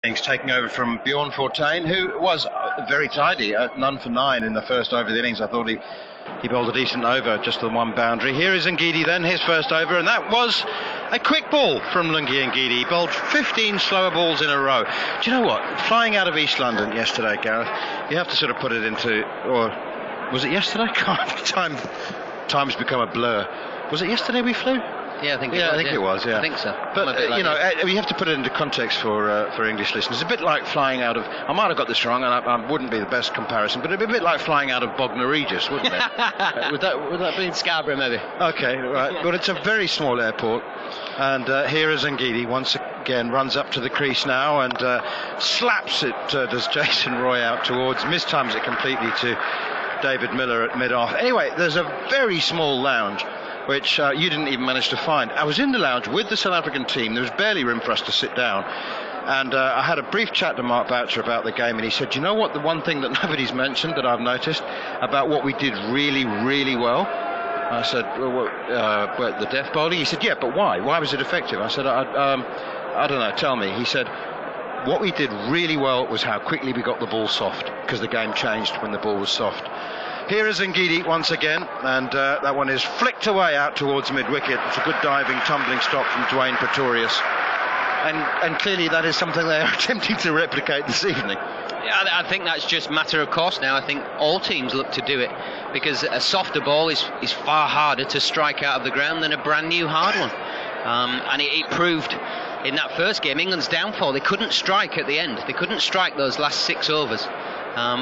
Innings taking over from Bjorn Fortuyn, who was very tidy, none for 9 in the first over of the innings. I thought he bowled a decent over, just the one boundary. Here is Ngidi then, his first over, and that was a quick ball from Lungi Ngidi. He bowled 15 slower balls in a row. Do you know what? Flying out of East London yesterday, Gareth, you have to sort of put it into, or was it yesterday? Time's become a blur. Was it yesterday we flew? Yeah, I think it was. Yeah, I think so. But you have to put it into context for English listeners. It's a bit like flying out of. I might have got this wrong, and I wouldn't be the best comparison, but it'd be a bit like flying out of Bognor Regis, wouldn't it? would that be Scarborough, maybe? Okay, right. But it's a very small airport, and here is Ngidi once again, runs up to the crease now and slaps it. Does Jason Roy out towards? Mistimes it completely to David Miller at mid-off. Anyway, there's a very small lounge which you didn't even manage to find. I was in the lounge with the South African team. There was barely room for us to sit down. And I had a brief chat to Mark Boucher about the game, and he said, you know what, the one thing that nobody's mentioned that I've noticed about what we did really, really well? I said, well, the death bowling? He said, yeah, but why? Why was it effective? I said, I don't know, tell me. He said, what we did really well was how quickly we got the ball soft, because the game changed when the ball was soft. Here is Ngidi once again, and that one is flicked away out towards mid-wicket. It's a good diving, tumbling stop from Dwayne Pretorius. And clearly that is something they are attempting to replicate this evening. Yeah, I think that's just matter of course now. I think all teams look to do it, because a softer ball is far harder to strike out of the ground than a brand new hard one. And it proved in that first game England's downfall. They couldn't strike at the end. They couldn't strike those last 6 overs.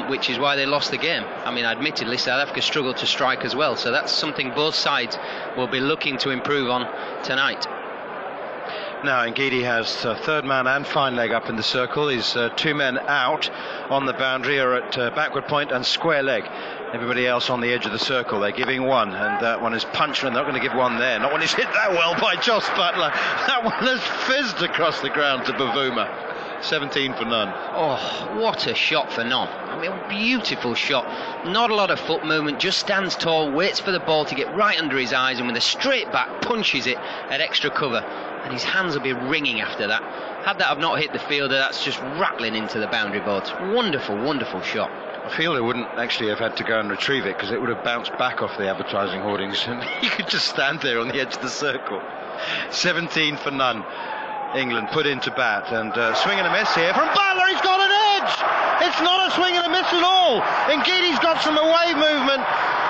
Which is why they lost the game. I mean, admittedly, South Africa struggled to strike as well, so that's something both sides will be looking to improve on tonight. Now Ngidi has third man and fine leg up in the circle. His 2 men out on the boundary are at backward point and square leg. Everybody else on the edge of the circle. They're giving one, and that one is punched, and they're not going to give one there. Not when it's hit that well by Jos Buttler. That one has fizzed across the ground to Bavuma. 17 for none. Oh, what a shot for none. I mean, beautiful shot. Not a lot of foot movement, just stands tall, waits for the ball to get right under his eyes, and with a straight back punches it at extra cover. And his hands will be ringing after that. Had that have not hit the fielder, that's just rattling into the boundary boards. Wonderful, wonderful shot. The fielder wouldn't actually have had to go and retrieve it, because it would have bounced back off the advertising hoardings, and he could just stand there on the edge of the circle. 17 for none. England put into bat, and swing and a miss here from Buttler. He's got an edge. It's not a swing and a miss at all. Ngidi's got some away movement.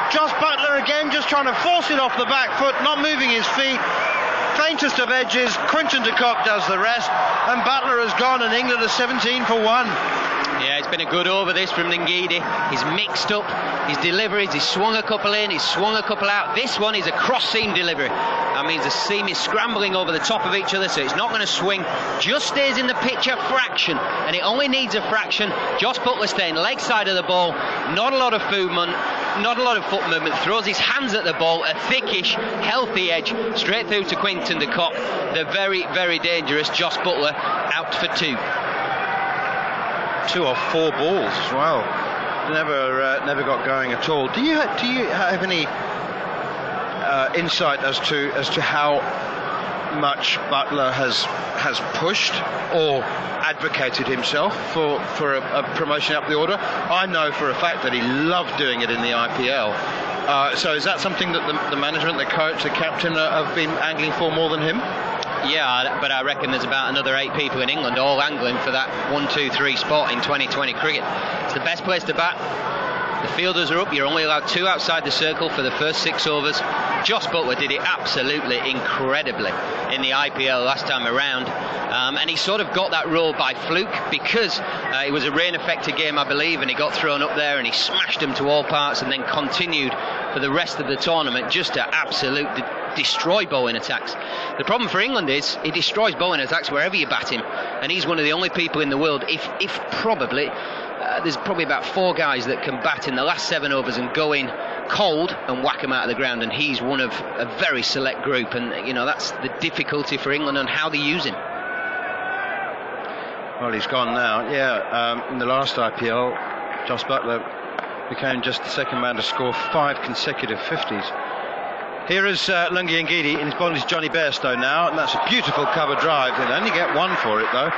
Jos Buttler again just trying to force it off the back foot, not moving his feet. Faintest of edges. Quinton de Kock does the rest, and Buttler has gone, and England are 17 for 1. Yeah, it's been a good over this from Ngidi. He's mixed up his deliveries. He's swung a couple in, he's swung a couple out. This one is a cross-seam delivery. That means the seam is scrambling over the top of each other, so it's not going to swing. Just stays in the pitch a fraction, and it only needs a fraction. Jos Buttler staying leg side of the ball. Not a lot of foot movement. Throws his hands at the ball. A thickish, healthy edge straight through to Quinton de Kock. The very, very dangerous Jos Buttler out for 2. 2 or 4 balls as well. Never got going at all. Do you have any insight as to how much Buttler has pushed or advocated himself for a promotion up the order? I know for a fact that he loved doing it in the IPL. So is that something that the management, the coach, the captain have been angling for more than him? Yeah, but I reckon there's about another 8 people in England all angling for that 1, 2, 3 spot in 2020 cricket. It's the best place to bat. The fielders are up. You're only allowed 2 outside the circle for the first 6 overs. Jos Buttler did it absolutely incredibly in the IPL last time around. And he sort of got that role by fluke, because it was a rain-affected game, I believe, and he got thrown up there and he smashed them to all parts, and then continued for the rest of the tournament just to absolutely destroy bowling attacks. The problem for England is he destroys bowling attacks wherever you bat him, and he's one of the only people in the world, if probably, there's probably about 4 guys that can bat in the last 7 overs and go in cold and whack them out of the ground, and he's one of a very select group, and you know that's the difficulty for England and how they use him. Well, he's gone now. Yeah, in the last IPL, Jos Buttler became just the second man to score 5 consecutive 50s. Here is Lungi Ngidi, and he's bowling his Johnny Bairstow now, and that's a beautiful cover drive. He'll only get 1 for it though.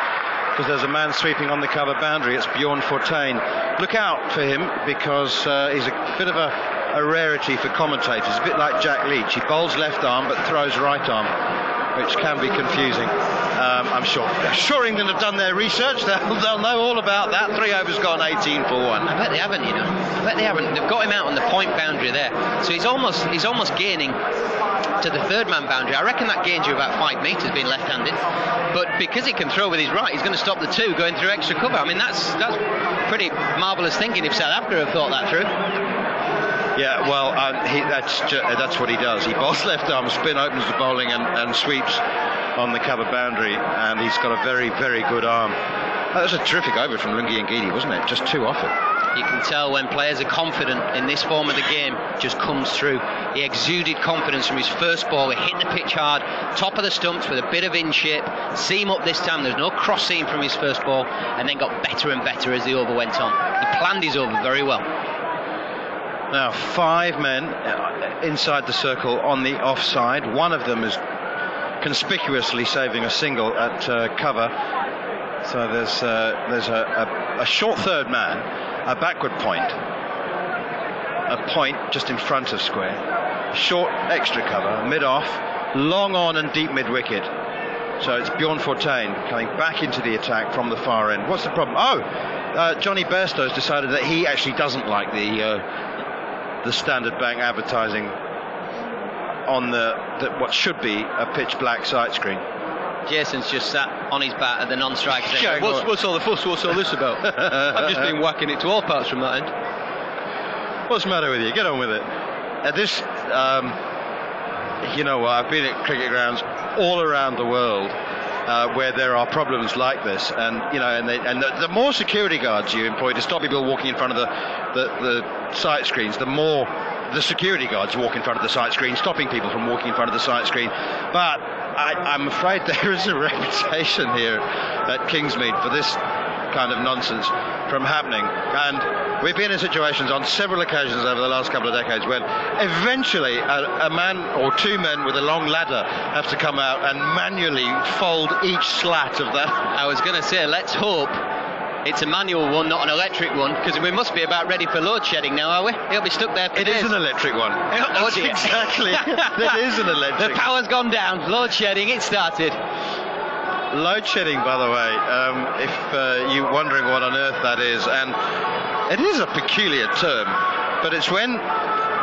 because there's a man sweeping on the cover boundary. It's Bjorn Fortuyn. Look out for him, because he's a bit of a rarity for commentators, a bit like Jack Leach. He bowls left arm but throws right arm, which can be confusing. I'm sure England have done their research. They'll know all about that. 3 overs gone, 18 for 1. I bet they haven't, I bet they haven't. They've got him out on the point boundary there, so he's almost gaining to the third man boundary. I reckon that gains you about 5 metres being left-handed, but because he can throw with his right, he's going to stop the 2 going through extra cover. I mean, that's pretty marvellous thinking if South Africa have thought that through. Yeah, well, that's what he does. He bowls left arm, spin opens the bowling and sweeps on the cover boundary, and he's got a very, very good arm. That was a terrific over from Lungi Ngidi, wasn't it? Just 2 off it. You can tell when players are confident in this form of the game, just comes through. He exuded confidence from his first ball. He hit the pitch hard, top of the stumps with a bit of in shape, seam up this time. There's no cross seam from his first ball, and then got better and better as the over went on. He planned his over very well. Now 5 men inside the circle on the offside. One of them is conspicuously saving a single at cover. So there's a short third man, a backward point, a point just in front of square, short extra cover, mid off, long on and deep mid wicket. So it's Bjorn Fortuyn coming back into the attack from the far end. What's the problem? Johnny Bairstow's decided that he actually doesn't like the Standard Bank advertising on what should be a pitch black sight screen. Jason's just sat on his bat at the non-strike saying, what's all the fuss, what's all this about? I've just been whacking it to all parts from that end. What's the matter with you? Get on with it. You know what, I've been at cricket grounds all around the world where there are problems like this, and the more security guards you employ to stop people walking in front of the sight screens, the more the security guards walk in front of the sight screen, stopping people from walking in front of the sight screen. But I'm afraid there is a reputation here at Kingsmead for this kind of nonsense from happening, and we've been in situations on several occasions over the last couple of decades where eventually a man or 2 men with a long ladder have to come out and manually fold each slat of that. I was going to say, let's hope it's a manual one, not an electric one, because we must be about ready for load shedding now, are we? He'll be stuck there for days. It is an electric one. Oh dear. Exactly. It is an electric. The power's gone down. Load shedding, it started. Load shedding, by the way, if you're wondering what on earth that is, and it is a peculiar term, but it's when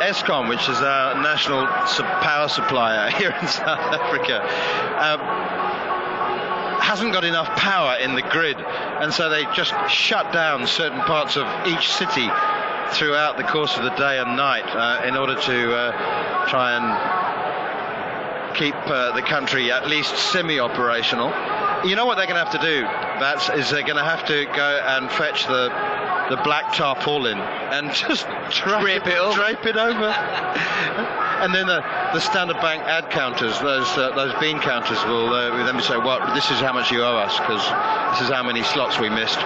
Eskom, which is our national power supplier here in South Africa, hasn't got enough power in the grid, and so they just shut down certain parts of each city throughout the course of the day and night in order to try and keep the country at least semi-operational. You know what they're going to have to do, Bats, is they're going to have to go and fetch the black tarpaulin and just drape it over. And then the Standard Bank ad counters, those bean counters, will then say, well, this is how much you owe us, because this is how many slots we missed.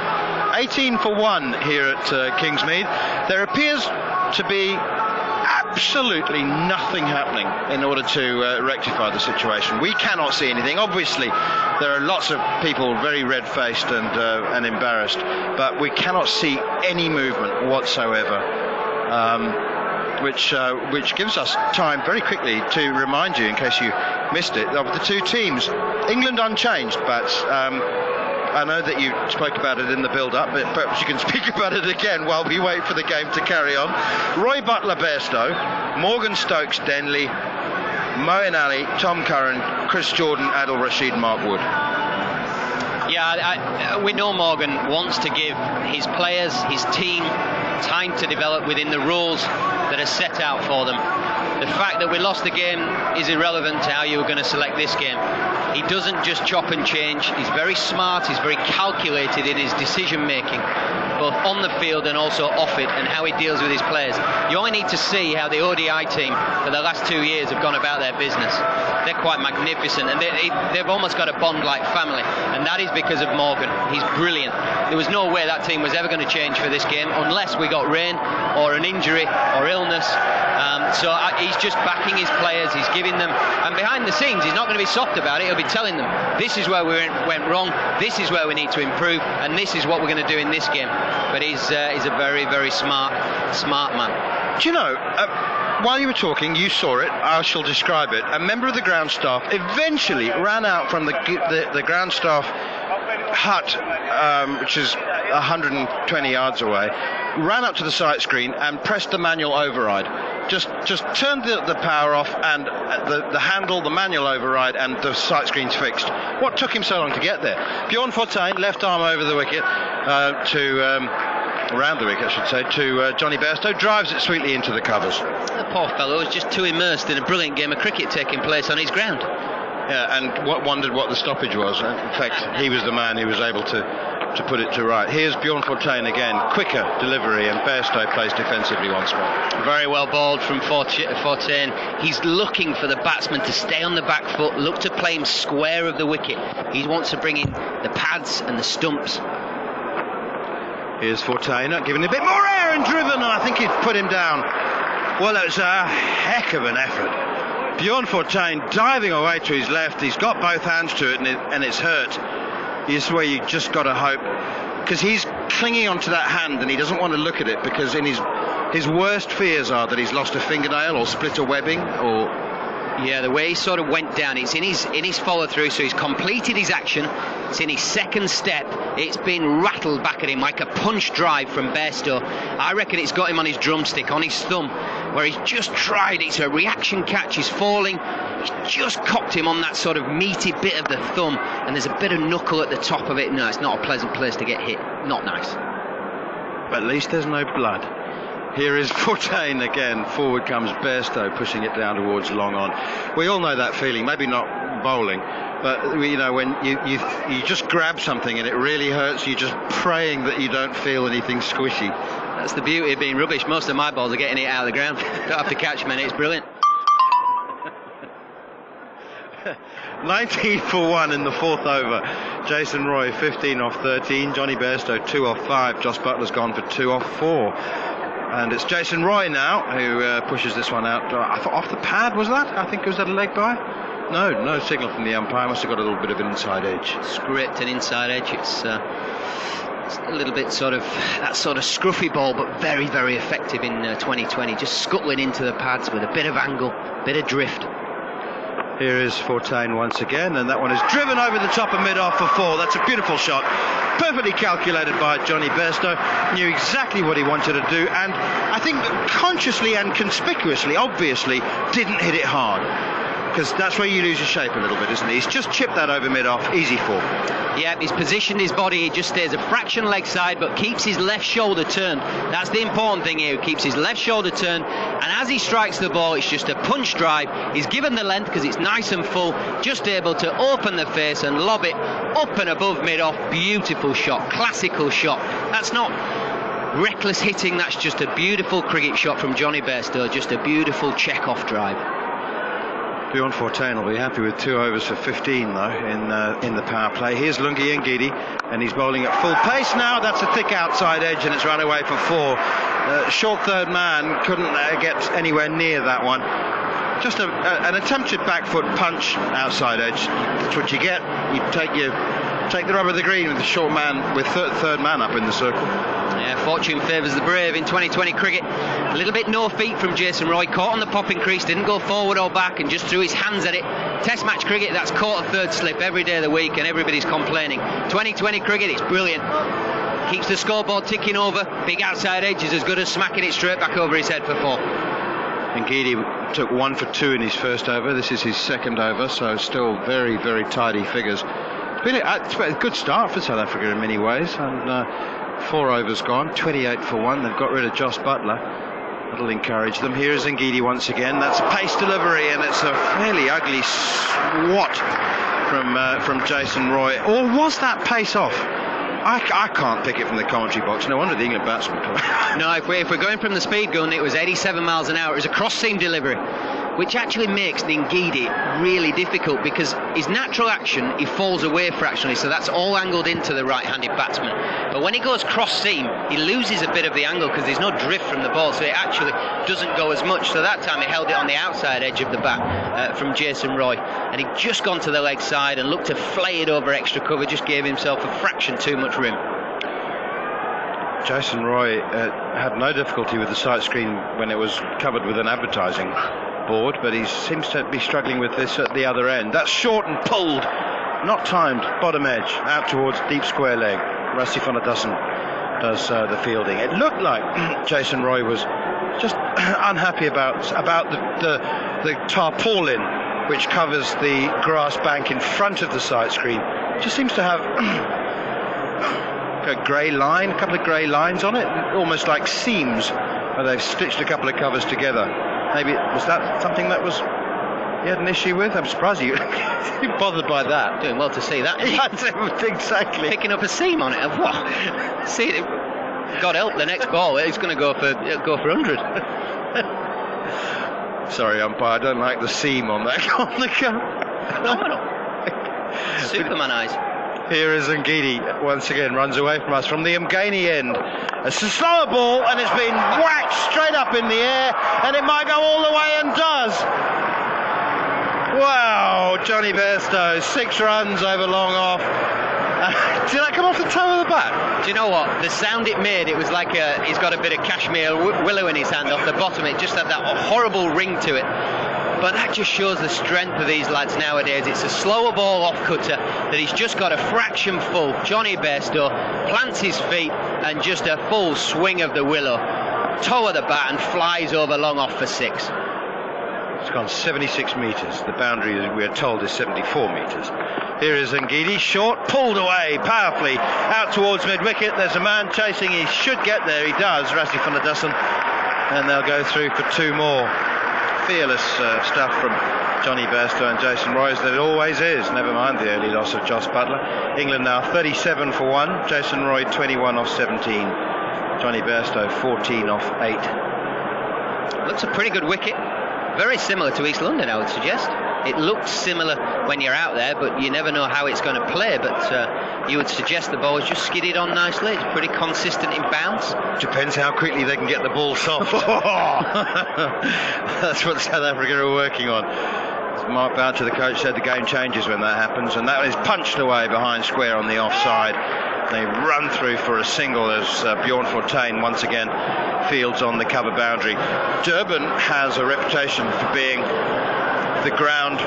18 for 1 here at Kingsmead. There appears to be absolutely nothing happening in order to rectify the situation. We cannot see anything. Obviously, there are lots of people very red-faced and embarrassed, but we cannot see any movement whatsoever. Which gives us time very quickly to remind you, in case you missed it, of the 2 teams. England unchanged, but I know that you spoke about it in the build-up, but perhaps you can speak about it again while we wait for the game to carry on. Roy Butler Bairstow, Morgan Stokes Denley, Moeen Ali, Tom Curran, Chris Jordan, Adil Rashid, Mark Wood. Yeah, we know Morgan wants to give his players, his team, time to develop within the rules that are set out for them. The fact that we lost the game is irrelevant to how you were going to select this game. He doesn't just chop and change. He's very smart, he's very calculated in his decision making, both on the field and also off it, and how he deals with his players. You only need to see how the ODI team for the last 2 years have gone about their business. They're quite magnificent, and they've almost got a bond like family, and that is because of Morgan. He's brilliant. There was no way that team was ever going to change for this game unless we got rain or an injury or illness. So he's just backing his players, he's giving them, and behind the scenes he's not going to be soft about it. He'll be telling them, this is where we went wrong, this is where we need to improve, and this is what we're going to do in this game. But he's a very, very smart man. Do you know, while you were talking, you saw it, I shall describe it. A member of the ground staff eventually ran out from the ground staff hut, which is 120 yards away, ran up to the sight screen and pressed the manual override. Just turned the power off and the handle, the manual override, and the sight screen's fixed. What took him so long to get there? Bjorn Fortuyn, left arm over the wicket around the wicket, I should say, to Johnny Bairstow, drives it sweetly into the covers. The poor fellow was just too immersed in a brilliant game of cricket taking place on his ground. Yeah, and wondered what the stoppage was. In fact, he was the man who was able to put it to right. Here's Bjorn Fortuyn again, quicker delivery, and Bairstow plays defensively once more. Very well bowled from Fortuyn. He's looking for the batsman to stay on the back foot, look to play him square of the wicket. He wants to bring in the pads and the stumps. Here's Fortuyn, giving a bit more air and driven, and I think he's put him down. Well, it was a heck of an effort. Bjorn Fortuyn diving away to his left. He's got both hands to it, and it's hurt. This is where you just got to hope, because he's clinging onto that hand and he doesn't want to look at it, because in his worst fears are that he's lost a fingernail or split a webbing or... Yeah, the way he sort of went down, it's in his follow through, so he's completed his action. It's in his second step. It's been rattled back at him like a punch drive from Bairstow. I reckon it's got him on his drumstick, on his thumb, where he's just tried. It's a reaction catch. He's falling. He's just cocked him on that sort of meaty bit of the thumb, and there's a bit of knuckle at the top of it. No, it's not a pleasant place to get hit. Not nice. But at least there's no blood. Here is Fortuyn again. Forward comes Bairstow, pushing it down towards long on. We all know that feeling. Maybe not bowling, but you know, when you just grab something and it really hurts, you're just praying that you don't feel anything squishy. That's the beauty of being rubbish. Most of my balls are getting it out of the ground. Don't have to catch many. It's brilliant. 19 for 1 in the fourth over. Jason Roy 15 off 13. Johnny Bairstow 2 off 5. Joss Buttler's gone for 2 off 4. And it's Jason Roy now who pushes this one out. I thought off the pad, was that? I think was that a leg by? No signal from the umpire. Must have got a little bit of an inside edge. Script and inside edge. It's a little bit sort of that sort of scruffy ball, but very, very effective in 2020. Just scuttling into the pads with a bit of angle, bit of drift. Here is Fortuyn once again, and that one is driven over the top of mid-off for 4. That's a beautiful shot, perfectly calculated by Johnny Bairstow. Knew exactly what he wanted to do, and I think consciously and conspicuously, obviously, didn't hit it hard, because that's where you lose your shape a little bit, isn't it? He's just chipped that over mid-off, easy 4. Yeah, he's positioned his body, he just stays a fraction leg side, but keeps his left shoulder turned. That's the important thing here. He keeps his left shoulder turned, and as he strikes the ball, it's just a punch drive. He's given the length because it's nice and full, just able to open the face and lob it up and above mid-off. Beautiful shot, classical shot. That's not reckless hitting, that's just a beautiful cricket shot from Johnny Bairstow, just a beautiful check-off drive. Bjorn Fortuyn will be happy with 2 overs for 15 though in the power play. Here's Lungi Ngidi, and he's bowling at full pace now. That's a thick outside edge, and it's run away for 4. Short third man couldn't get anywhere near that one. Just an attempted back foot punch outside edge. That's what you get. You take the rub of the green with the short man, with third man up in the circle. Yeah, fortune favours the brave in 2020 cricket. A little bit no feet from Jason Roy, caught on the popping crease, didn't go forward or back, and just threw his hands at it. Test match cricket, that's caught a third slip every day of the week, and everybody's complaining. 2020 cricket, it's brilliant. Keeps the scoreboard ticking over. Big outside edge is as good as smacking it straight back over his head for 4. Ngidi took 1 for 2 in his first over. This is his second over, so still very, very tidy figures. It's been a good start for South Africa in many ways, and 4 overs gone, 28 for 1. They've got rid of Joss Buttler. That'll encourage them. Here is Ngidi once again. That's pace delivery, and it's a fairly ugly swat from Jason Roy. Or was that pace off? I can't pick it from the commentary box. No wonder the England batsman. No, if we're going from the speed gun, it was 87 miles an hour. It was a cross-seam delivery. which actually makes the Ngidi really difficult, because his natural action, he falls away fractionally, so that's all angled into the right-handed batsman. But when he goes cross-seam, he loses a bit of the angle because there's no drift from the ball, so it actually doesn't go as much. So that time he held it on the outside edge of the bat from Jason Roy, and he'd just gone to the leg side and looked to flay it over extra cover, just gave himself a fraction too much room. Jason Roy had no difficulty with the sight screen when it was covered with an advertising board, but he seems to be struggling with this at the other end. That's short and pulled, not timed, bottom edge, out towards deep square leg. Rusty van der Dussen does the fielding. It looked like Jason Roy was just unhappy about the tarpaulin which covers the grass bank in front of the sight screen. It just seems to have a grey line, a couple of grey lines on it, almost like seams where they've stitched a couple of covers together. Maybe was that something that was he had an issue with? I'm surprised you bothered by that. Doing well to see that. Exactly. Picking up a seam on it. What? See, God help the next ball. He's going to go for 100. Sorry, umpire. I don't like the seam on that. On the Phenomenal. Superman eyes. Here is Ngidi once again, runs away from us from the Mgani end. It's a slower ball and it's been whacked straight up in the air, and it might go all the way and does. Wow, Johnny Bairstow, 6 runs over long off. Did that come off the toe of the bat? Do you know what? The sound it made, it was like he's got a bit of cashmere willow in his hand off the bottom. It just had that horrible ring to it. But that just shows the strength of these lads nowadays. It's a slower ball off cutter that he's just got a fraction full. Johnny Bairstow plants his feet and just a full swing of the willow, toe of the bat, and flies over long off for 6. It's gone 76 metres. The boundary, we're told, is 74 metres. Here is Ngidi, short, pulled away powerfully out towards mid-wicket. There's a man chasing. He should get there. He does, Rassie van der Dussen. And they'll go through for 2 more. Fearless stuff from Johnny Bairstow and Jason Roy, as it always is. Never mind the early loss of Jos Buttler. England now 37 for 1. Jason Roy 21 off 17. Johnny Bairstow 14 off 8. Looks a pretty good wicket. Very similar to East London, I would suggest. It looks similar when you're out there, but you never know how it's going to play. But you would suggest the ball is just skidded on nicely. It's pretty consistent in bounce. Depends how quickly they can get the ball soft. That's what South Africa are working on. As Mark Boucher, the coach, said the game changes when that happens, and that is punched away behind square on the offside. They run through for a single as Bjorn Fortuyn once again fields on the cover boundary. Durban has a reputation for being the ground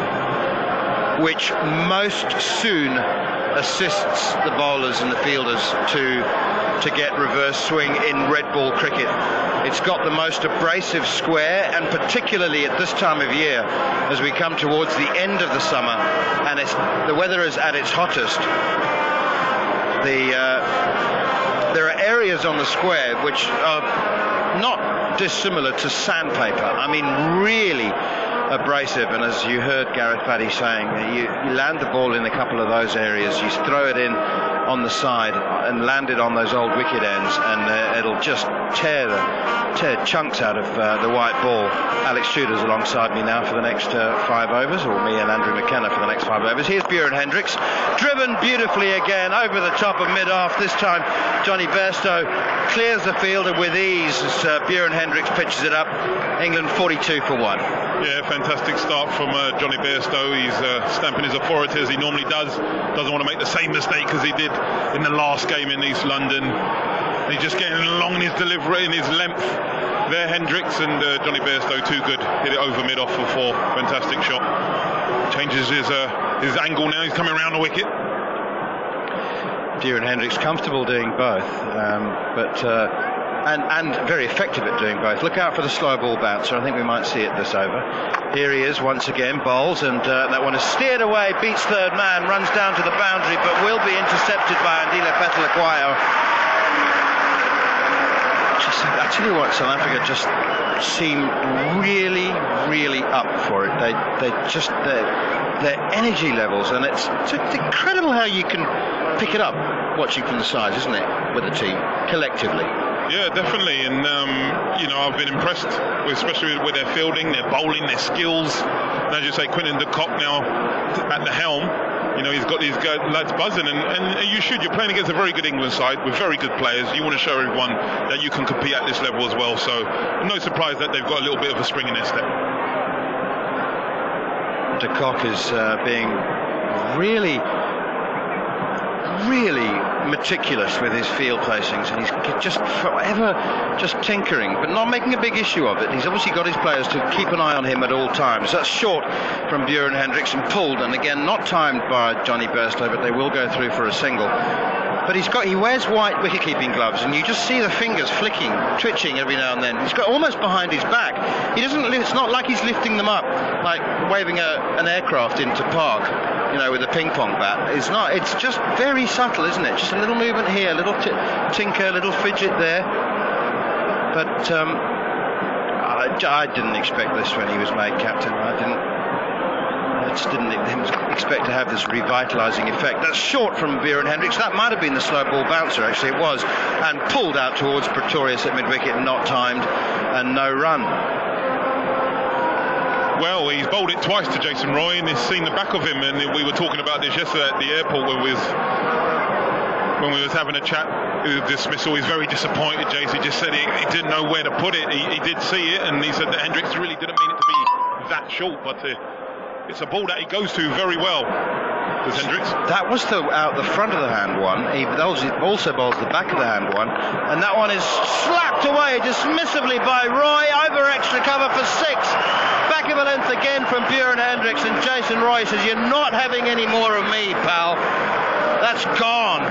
which most soon assists the bowlers and the fielders to get reverse swing in red ball cricket. It's got the most abrasive square, and particularly at this time of year, as we come towards the end of the summer and the weather is at its hottest, there are areas on the square which are not dissimilar to sandpaper. I mean, really abrasive. And as you heard Gareth Paddy saying, you land the ball in a couple of those areas, you throw it in on the side and land it on those old wicket ends, and it'll just tear chunks out of the white ball. Alex Tudor's alongside me now for the next 5 overs, or me and Andrew McKenna for the next 5 overs. Here's Bjorn Hendricks, driven beautifully again over the top of mid-off. This time Johnny Bairstow clears the fielder with ease as Bjorn Hendricks pitches it up. England 42 for 1. Yeah, fantastic start from Johnny Bairstow. He's stamping his authority as he normally does. Doesn't want to make the same mistake as he did in the last game in East London. He's just getting along in his delivery, in his length. There, Hendricks, and Johnny Bairstow too good. Hit it over mid-off for 4. Fantastic shot. Changes his angle now. He's coming around the wicket. Bjorn Hendricks comfortable doing both, and very effective at doing both. Look out for the slow ball bouncer. I think we might see it this over. Here he is once again, bowls, and that one is steered away, beats third man, runs down to the boundary, but will be intercepted by Andile Petalakwayo. I tell you what, South Africa just seem really, really up for it. Their energy levels, and it's incredible how you can pick it up watching from the sides, isn't it, with the team collectively. Yeah, definitely, and you know, I've been impressed, especially with their fielding, their bowling, their skills. And as you say, Quinton de Kock now at the helm. You know, he's got these lads buzzing, and you should. You're playing against a very good England side with very good players. You want to show everyone that you can compete at this level as well. So, no surprise that they've got a little bit of a spring in their step. De Kock is being really meticulous with his field placings, and he's just forever just tinkering, but not making a big issue of it. He's obviously got his players to keep an eye on him at all times. That's short from Bjorn Hendricks and pulled, and again not timed by Johnny Bairstow, but they will go through for a single. But he wears white wicket-keeping gloves, and you just see the fingers flicking, twitching every now and then. He's got almost behind his back. He doesn't. It's not like he's lifting them up, like waving an aircraft into park, you know, with a ping pong bat. It's not. It's just very subtle, isn't it? Just a little movement here, a little tinker, a little fidget there. But I didn't expect this when he was made captain. I just didn't expect to have this revitalising effect. That's short from Bjorn Hendricks. That might have been the slow ball bouncer, actually it was, and pulled out towards Pretorius at mid-wicket, not timed, and no run. Well, he's bowled it twice to Jason Roy, and he's seen the back of him, and we were talking about this yesterday at the airport when we was having a chat with the dismissal. He's very disappointed, Jason. He just said he didn't know where to put it. He did see it, and he said that Hendricks really didn't mean it to be that short, but it's a ball that he goes to very well, with Hendricks. That was out the front of the hand one. He also bowls the back of the hand one, and that one is slapped away dismissively by Roy over extra cover for 6. Back of a length again from Bjorn Hendricks, and Jason Roy says, "You're not having any more of me, pal. That's gone."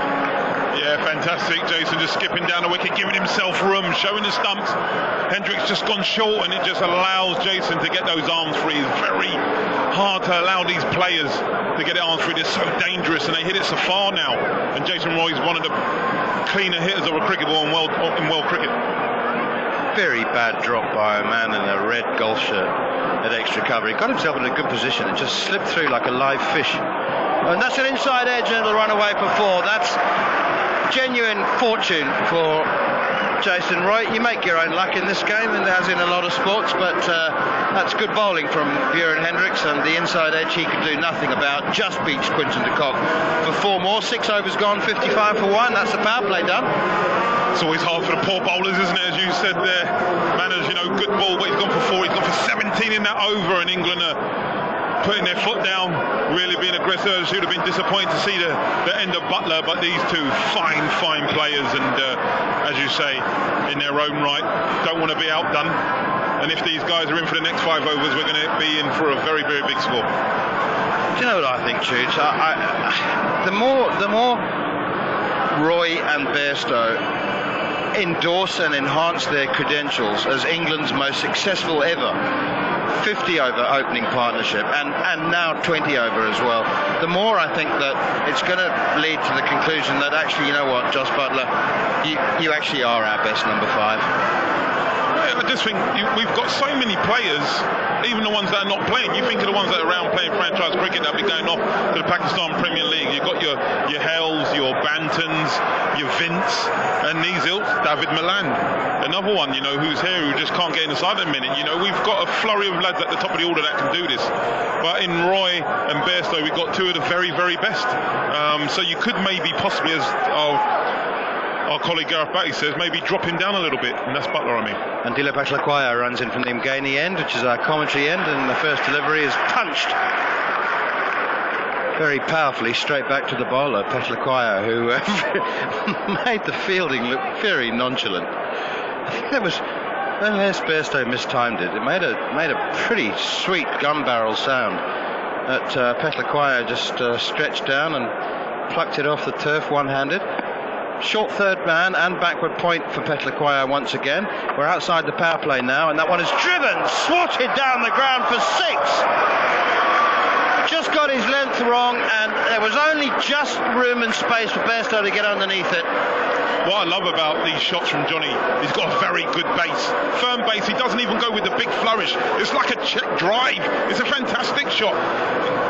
Yeah, fantastic. Jason just skipping down the wicket, giving himself room, showing the stumps. Hendricks just gone short, and it just allows Jason to get those arms free. It's very hard to allow these players to get their arms free. They're so dangerous, and they hit it so far now. And Jason Roy's one of the cleaner hitters of a cricket ball in world cricket. Very bad drop by a man in a red golf shirt at extra cover. He got himself in a good position and just slipped through like a live fish. And that's an inside edge, and it'll run away for 4. That's genuine fortune for Jason Roy. You make your own luck in this game, and as in a lot of sports, but that's good bowling from Bjorn Hendricks, and the inside edge he could do nothing about. Just beats Quinton de Kock for 4 more. 6 overs gone, 55 for 1. That's the power play done. It's always hard for the poor bowlers, isn't it? As you said there, Manners, you know, good ball, but he's gone for 4. He's gone for 17 in that over, and England are putting their foot down, really being aggressive. Should have been disappointed to see the end of Butler, but these two fine players, and as you say, in their own right, don't want to be outdone. And if these guys are in for the next 5 overs, we're going to be in for a very big score. Do you know what I think, Choots? The more Roy and Bairstow endorse and enhance their credentials as England's most successful ever 50 over opening partnership, and now 20 over as well, the more I think that it's going to lead to the conclusion that actually, you know what, Jos Buttler, you actually are our best number 5. I just think we've got so many players, even the ones that are not playing. You think of the ones that are around playing franchise cricket that will be going off to the Pakistan Premier League. You've got your Hells, your Bantons, your Vince, and these ilks, David Milan. Another one, you know, who's here, who just can't get inside a minute. You know, we've got a flurry of lads at the top of the order that can do this. But in Roy and Bairstow, we've got 2 of the very best. So you could maybe possibly, as our colleague Gareth Batty says, maybe drop him down a little bit, and that's Butler, I mean. And Dilip Achlaquaya runs in from the Mgani end, which is our commentary end, and the first delivery is punched very powerfully straight back to the bowler, Achlaquaya, who made the fielding look very nonchalant. I think that was, unless Bairstow mistimed it, it made a pretty sweet gun barrel sound. That Achlaquaya just stretched down and plucked it off the turf one-handed. Short third man and backward point for Achlaquaya once again. We're outside the power play now, and that one is driven, swatted down the ground for 6. Just got his length wrong, and there was only just room and space for Bairstow to get underneath it. What I love about these shots from Johnny, he's got a very good base, firm base. He doesn't even go with the big flourish. It's like a check drive. It's a fantastic shot.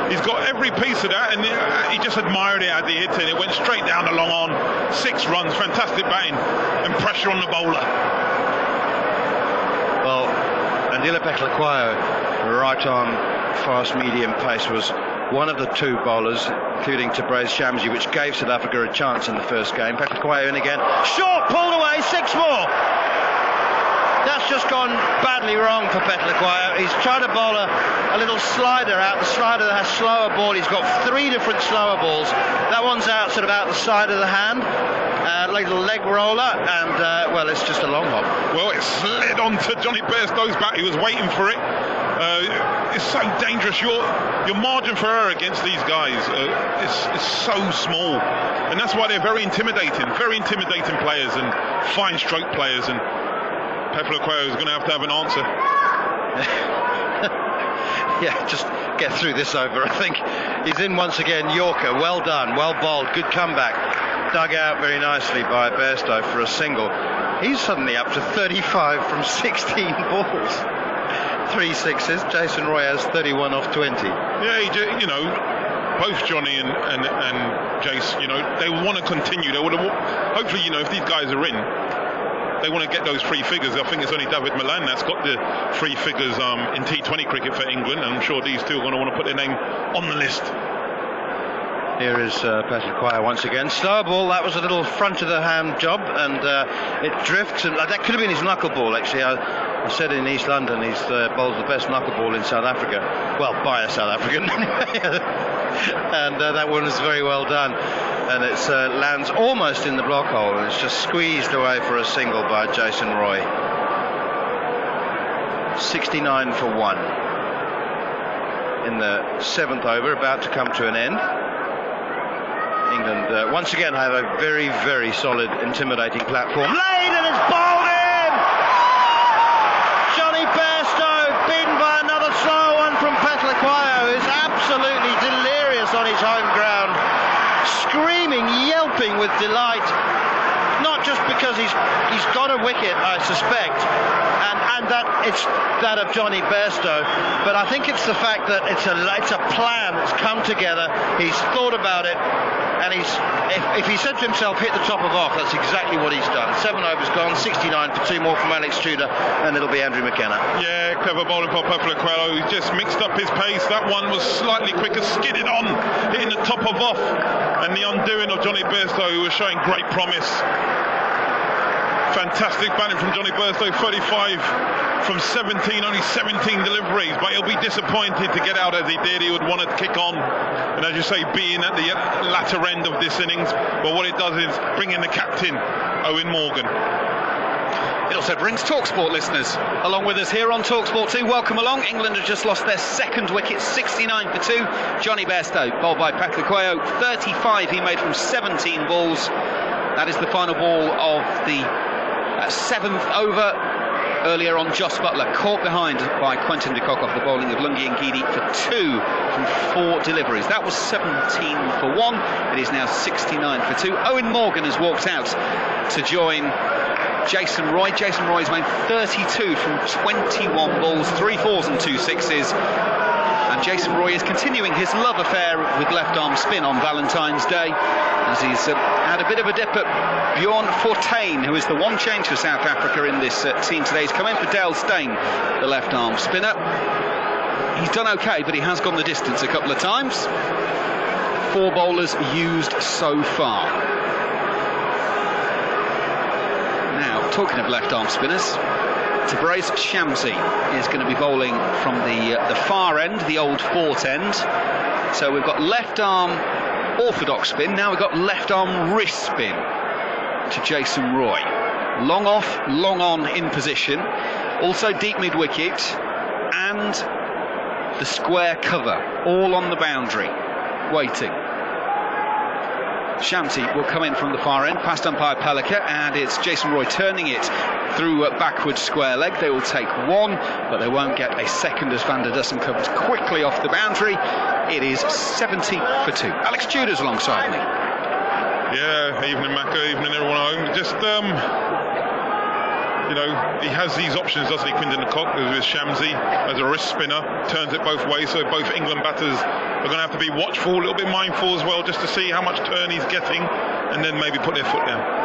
He's got every piece of that, and he just admired it as he hit it. It went straight down the long on. 6 runs, fantastic batting, and pressure on the bowler. Well, Andila Petlakwayo, right on fast medium pace, was one of the 2 bowlers, including Tabraiz Shamsi, which gave South Africa a chance in the first game. Petlakwayo in again. Short, pulled away, 6 more. That's just gone badly wrong for Petlakwayo. He's tried to bowl a little slider out. The slider that has slower ball. He's got 3 different slower balls. That one's out sort of out the side of the hand. Like a little leg roller, and well, it's just a long hop. Well, it slid onto Johnny Bairstow's bat. He was waiting for it. It's so dangerous. Your margin for error against these guys is so small, and that's why they're very intimidating players and fine stroke players. And Petlakwayo is going to have an answer. Yeah, just get through this over. I think he's in once again. Yorker, well done, well bowled, good comeback. Dug out very nicely by Bairstow for a single. He's suddenly up to 35 from 16 balls. 3 sixes. Jason Roy has 31 off 20. Yeah, both Johnny and Jace, they want to continue. They would hopefully, if these guys are in, they want to get those 3 figures. I think it's only David Milan that's got the 3 figures in T20 cricket for England, and I'm sure these 2 are going to want to put their name on the list. Here is Petlakwayo once again. Slow ball, that was a little front of the hand job, and it drifts, and that could have been his knuckleball actually. I said in East London he's bowls the best knuckleball in South Africa. Well, by a South African anyway. And that one was very well done. And it lands almost in the block hole, and it's just squeezed away for a single by Jason Roy. 69 for 1. In the 7th over, about to come to an end. England once again have a very, very solid, intimidating platform. Laid, and it's bowled in! Johnny Bairstow beaten by another slow one from Petlakwayo, who's absolutely delirious on his home ground, screaming, yelping with delight. Not just because he's got a wicket, I suspect, and that it's that of Johnny Bairstow, but I think it's the fact that it's a plan that's come together. He's thought about it, and if he said to himself, hit the top of off, that's exactly what he's done. 7 overs gone, 69 for 2 more from Alex Tudor, and it'll be Andrew McKenna. Yeah, clever bowling for Petlakwayo. He just mixed up his pace. That one was slightly quicker, skidded on, hitting the top of off, and the undoing of Johnny Bairstow, who was showing great promise. Fantastic batting from Johnny Bairstow, 35 from 17, only 17 deliveries, but he'll be disappointed to get out as he did. He would want to kick on, and as you say, being at the latter end of this innings, but what it does is bring in the captain, Owen Morgan. It also brings TalkSport listeners along with us here on TalkSport 2. Welcome along. England have just lost their 2nd wicket, 69 for 2. Johnny Bairstow, bowled by Petlakwayo, 35 he made from 17 balls. That is the final ball of the 7th over. Earlier on, Jos Buttler caught behind by Quentin de Kock off the bowling of Lungi Ngidi for 2 from 4 deliveries. That was 17 for 1. It is now 69 for 2. Owen Morgan has walked out to join Jason Roy. Jason Roy has made 32 from 21 balls, 3 fours and 2 sixes. And Jason Roy is continuing his love affair with left-arm spin on Valentine's Day, as he's had a bit of a dip at Bjorn Fortuin, who is the one change for South Africa in this team today. He's come in for Dale Steyn, the left-arm spinner. He's done okay, but he has gone the distance a couple of times. 4 bowlers used so far. Now, talking of left-arm spinners, Tabraiz Shamsi is going to be bowling from the far end, the old Fort end. So we've got left arm orthodox spin, now we've got left arm wrist spin to Jason Roy. Long off, long on in position, also deep mid wicket, and the square cover, all on the boundary, waiting. Shamsi will come in from the far end, past umpire Palika, and it's Jason Roy turning it through a backward square leg. They will take 1, but they won't get a second as Van der Dussen comes quickly off the boundary. It is 70 for 2. Alex Tudor's alongside me. Yeah, evening Macca, evening everyone at home. Just you know, he has these options, doesn't he, Quinton de Kock, with Shamsi as a wrist spinner, turns it both ways, so both England batters are going to have to be watchful, a little bit mindful as well, just to see how much turn he's getting, and then maybe put their foot down.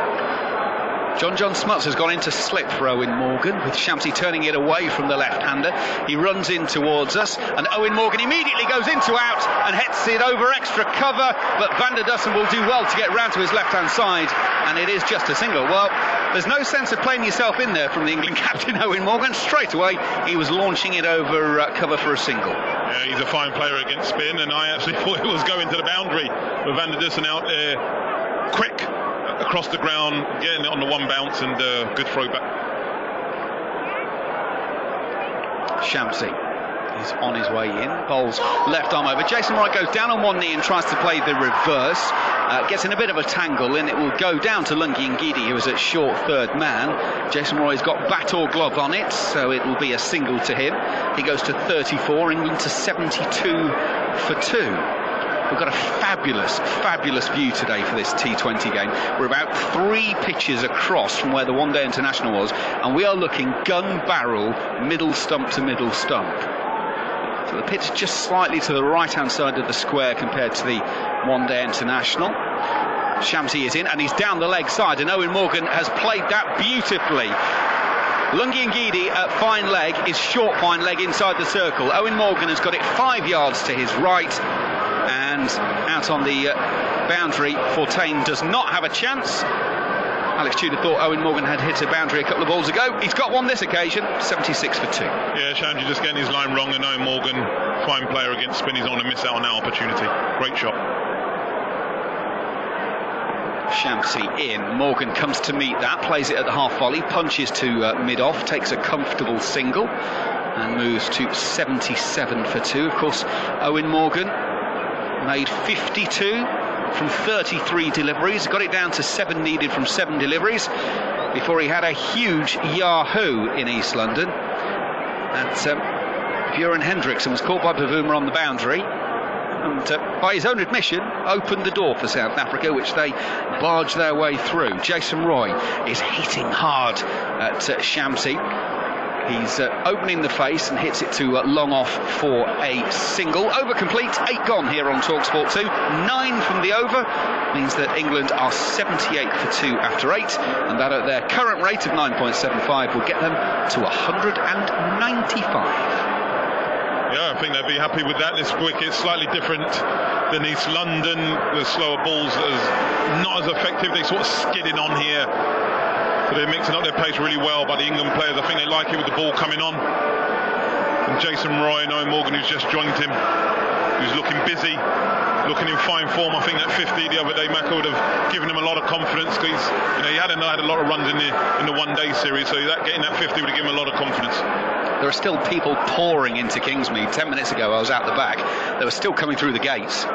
John Smuts has gone into slip for Owen Morgan, with Shamsi turning it away from the left-hander. He runs in towards us, and Owen Morgan immediately goes into out and hits it over extra cover, but Van der Dussen will do well to get round to his left-hand side, and it is just a single. Well, there's no sense of playing yourself in there from the England captain, Owen Morgan. Straight away, he was launching it over cover for a single. Yeah, he's a fine player against spin, and I actually thought it was going to the boundary, with Van der Dussen out there quick across the ground, getting it on the one bounce, and good throw back. Shamsi is on his way in, bowls left arm over. Jason Roy goes down on one knee and tries to play the reverse, gets in a bit of a tangle, and it will go down to Lungi Ngidi, who is at short third man. Jason Roy's got bat or glove on it, so it will be a single to him. He goes to 34, England to 72 for 2. We've got a fabulous view today for this T20 game. We're about 3 pitches across from where the one-day international was, and we are looking gun barrel, middle stump to middle stump. So the pitch just slightly to the right-hand side of the square compared to the one-day international. Shamsi is in, and he's down the leg side, and Owen Morgan has played that beautifully. Lungi Ngidi at fine leg is short fine leg inside the circle. Owen Morgan has got it 5 yards to his right, and out on the boundary, Fortain does not have a chance. Alex Tudor thought Owen Morgan had hit a boundary a couple of balls ago. He's got one this occasion, 76 for 2. Yeah, Shamsi just getting his line wrong, and Owen Morgan, fine player against spin, he's on to miss out on that opportunity. Great shot. Shamsi in, Morgan comes to meet that, plays it at the half volley, punches to mid-off, takes a comfortable single and moves to 77 for 2. Of course, Owen Morgan made 52 from 33 deliveries, got it down to 7 needed from 7 deliveries before he had a huge yahoo in East London. And Bjorn Hendrickson was caught by Bavuma on the boundary, and by his own admission opened the door for South Africa, which they barged their way through. Jason Roy is hitting hard at Shamsi. He's opening the face and hits it to long off for a single. Over complete, 8 gone here on TalkSport 2. 9 from the over means that England are 78 for 2 after 8, and that at their current rate of 9.75 will get them to 195. Yeah, I think they'd be happy with that. This wicket's slightly different than East London. The slower balls are not as effective. They sort of skidding on here. So they're mixing up their pace really well, but the England players, I think they like it with the ball coming on. And Jason Roy and Owen Morgan, who's just joined him, who's looking busy, looking in fine form. I think that 50 the other day, Macca, would have given him a lot of confidence, because he hadn't had a lot of runs in the one-day series, so getting that 50 would have given him a lot of confidence. There are still people pouring into Kingsmead. 10 minutes ago I was out the back. They were still coming through the gates.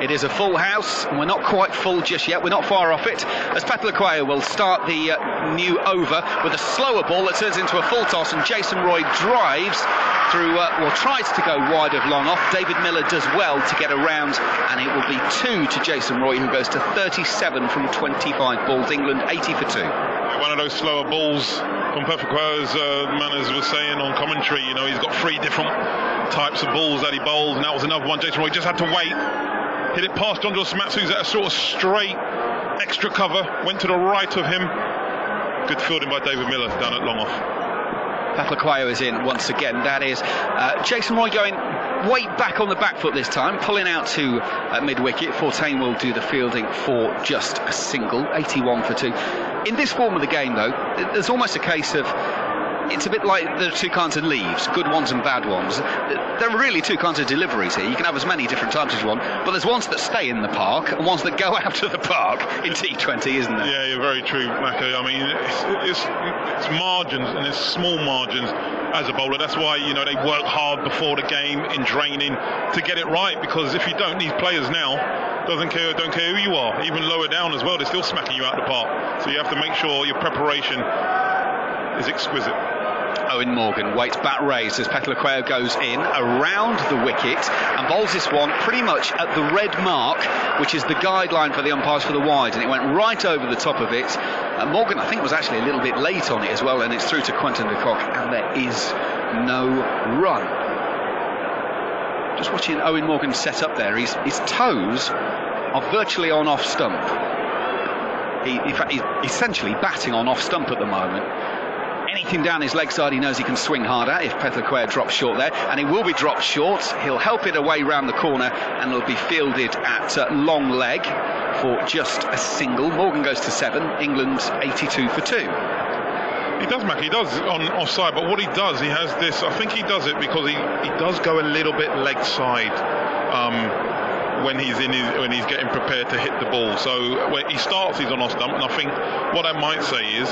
It is a full house, and we're not quite full just yet. We're not far off it, as Patlakwayo will start the new over with a slower ball that turns into a full toss, and Jason Roy drives through, tries to go wide of long off. David Miller does well to get around, and it will be 2 to Jason Roy, who goes to 37 from 25 balls. England 80 for 2. One of those slower balls from Patlakwayo's Manners was saying on commentary, he's got 3 different types of balls that he bowls, and that was another one. Jason Roy just had to wait. Hit it past John Smuts, who's at a sort of straight extra cover, went to the right of him. Good fielding by David Miller down at long off. Patlakwayo is in once again. That is Jason Roy going way back on the back foot this time, pulling out to mid-wicket. Fortain will do the fielding for just a single, 81 for 2. In this form of the game, though, there's almost a case of, it's a bit like the 2 kinds of leaves, good ones and bad ones. There are really 2 kinds of deliveries here. You can have as many different types as you want, but there's ones that stay in the park and ones that go out of the park in T20, isn't there? Yeah, you're very true, Macca. I mean, it's margins, and it's small margins as a bowler. That's why, they work hard before the game in training to get it right, because if you don't, these players now don't care who you are, even lower down as well, they're still smacking you out of the park. So you have to make sure your preparation is exquisite. Owen Morgan waits back raised as Petr goes in around the wicket and bowls this one pretty much at the red mark, which is the guideline for the umpires for the wide, and it went right over the top of it. Morgan, I think, was actually a little bit late on it as well, and it's through to Quinton de Kock, and there is no run. Just watching Owen Morgan set up there, his toes are virtually on off stump. In fact, he's essentially batting on off stump at the moment. Anything down his leg side he knows he can swing hard at if Petr drops short there, and he will be dropped short. He'll help it away round the corner and it'll be fielded at long leg for just a single. Morgan goes to 7, England 82 for 2. He does, Mac, he does on offside, but what he does, he has this, I think he does it because he does go a little bit leg side when he's when he's getting prepared to hit the ball. So when he starts, he's on off stump, and I think what I might say is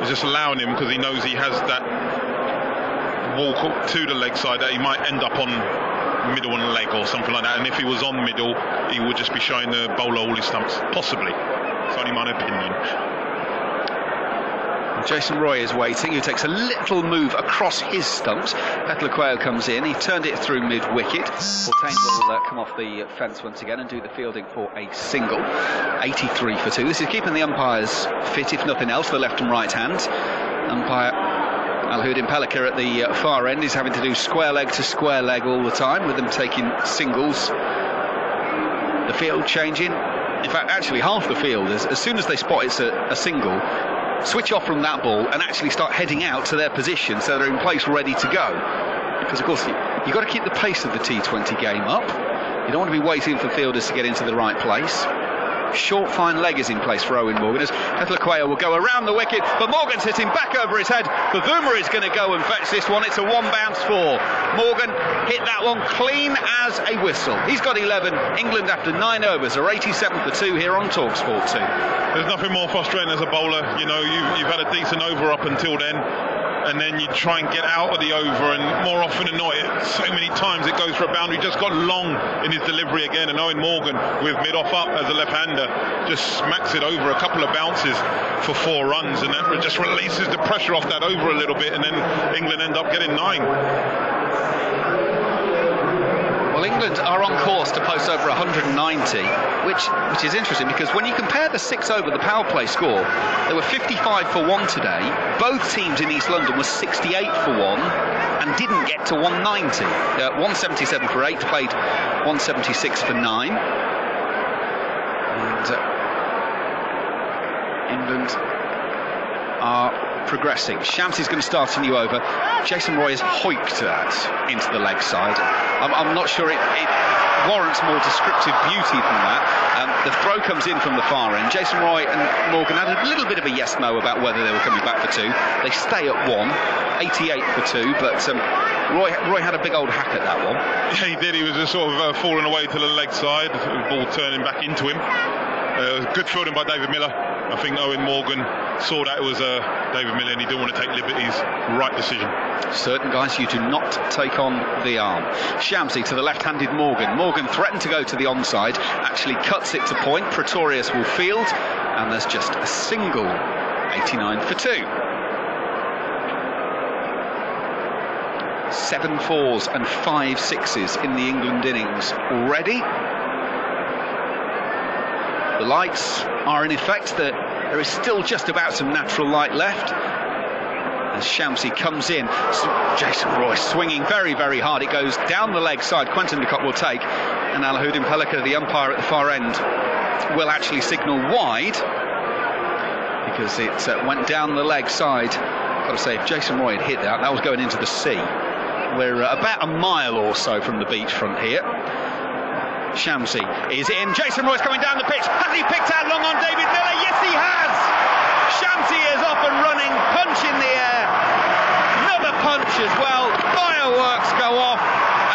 just allowing him, because he knows he has that walk to the leg side that he might end up on middle and leg or something like that, and if he was on middle he would just be showing the bowler all his stumps, possibly. It's only my opinion. Jason Roy is waiting, who takes a little move across his stumps. Petr comes in, he turned it through mid-wicket. Fortain will come off the fence once again and do the fielding for a single. 83 for 2. This is keeping the umpires fit, if nothing else, the left and right hand. Umpire Alhuddin Pellicker at the far end is having to do square leg to square leg all the time, with them taking singles. The field changing. In fact, actually half the field, as soon as they spot it's a single, switch off from that ball and actually start heading out to their position so they're in place ready to go. Because of course you've got to keep the pace of the T20 game up. You don't want to be waiting for fielders to get into the right place. Short fine leg is in place for Owen Morgan as Petr will go around the wicket, but Morgan's hitting back over his head. Bavuma is going to go and fetch this one. It's a 1 bounce 4. Morgan hit that one clean as a whistle. He's got 11. England after 9 overs are 87 for 2 here on TalkSport 2. There's nothing more frustrating as a bowler. You know, you've had a decent over up until then, and then you try and get out of the over, and more often than not, so many times it goes for a boundary. Just got long in his delivery again, and Owen Morgan with mid-off up as a left-hander just smacks it over a couple of bounces for 4 runs, and that just releases the pressure off that over a little bit, and then England end up getting 9. Well, England are on course to post over 190, which is interesting, because when you compare the 6 over the power play score, they were 55 for 1 today. Both teams in East London were 68 for 1 and didn't get to 190. 177 for 8, played 176 for 9. And England are progressing. Shamsi's going to start a new over. Jason Roy has hoiked that into the leg side. I'm not sure it warrants more descriptive beauty than that. The throw comes in from the far end. Jason Roy and Morgan had a little bit of a yes-no about whether they were coming back for 2. They stay at 1, 88 for 2, but Roy had a big old hack at that one. Yeah, he did. He was just sort of falling away to the leg side, the ball turning back into him. Good fielding by David Miller. I think Owen Morgan saw that it was David Miller and he didn't want to take liberties. Right decision. Certain guys you do not take on the arm. Shamsi to the left-handed Morgan. Morgan threatened to go to the onside, actually cuts it to point. Pretorius will field, and there's just a single. 89 for 2. 7 4s and 5 6s in the England innings already. The lights are in effect. There is still just about some natural light left. As Shamsi comes in, Jason Roy swinging very, very hard. It goes down the leg side. Quinton de Kock will take, and Alhuddin Pellicker, the umpire at the far end, will actually signal wide because it went down the leg side. I've got to say, if Jason Roy had hit that was going into the sea. We're about a mile or so from the beachfront here. Shamsi is in. Jason Roy's coming down the pitch. Has he picked out long on David Miller? Yes, he has. Shamsi is off and running. Punch in the air. Another punch as well. Fireworks go off.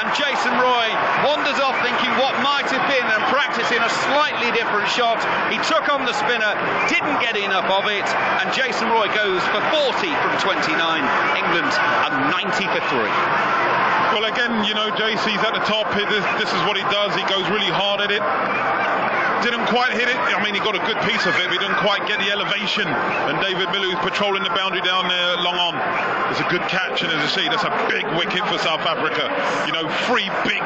And Jason Roy wanders off thinking what might have been and practicing a slightly different shot. He took on the spinner, didn't get enough of it, and Jason Roy goes for 40 from 29. England are 90 for 3. Well, again, you know, JC's at the top. This is what he does. He goes really hard at it. didn't quite hit it. I mean, he got a good piece of it, but he didn't quite get the elevation. And David Miller, who's patrolling the boundary down there long on, it's a good catch. And as you see, that's a big wicket for South Africa. You know, 3 big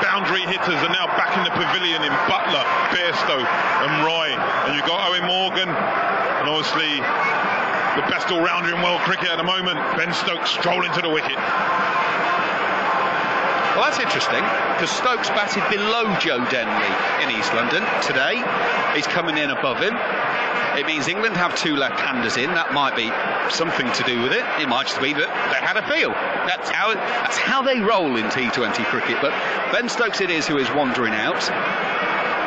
boundary hitters are now back in the pavilion in Butler, Bairstow and Roy. And you've got Owen Morgan, and obviously the best all-rounder in world cricket at the moment, Ben Stokes, strolling to the wicket. Well, that's interesting, because Stokes batted below Joe Denley in East London today. He's coming in above him. It means England have 2 left-handers in. That might be something to do with it. It might just be that they had a feel. That's how they roll in T20 cricket. But Ben Stokes it is who is wandering out.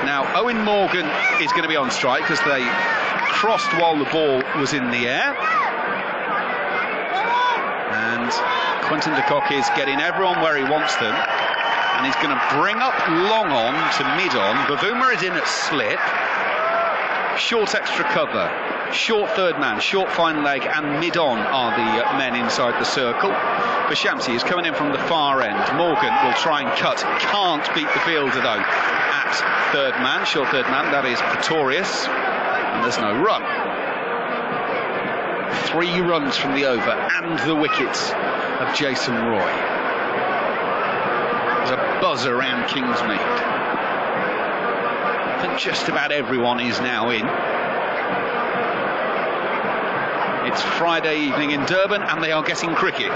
Now, Owen Morgan is going to be on strike because they crossed while the ball was in the air. And Quinton de Kock is getting everyone where he wants them. And he's going to bring up long on to mid on. Bavuma is in at slip. Short extra cover, short third man, short fine leg and mid on are the men inside the circle. For Shamsi is coming in from the far end. Morgan will try and cut, can't beat the fielder though at third man, short third man, that is Pretorius, and there's no run. 3 runs from the over and the wickets of Jason Roy. There's a buzz around Kingsmead. I think just about everyone is now in. It's Friday evening in Durban and they are getting cricket.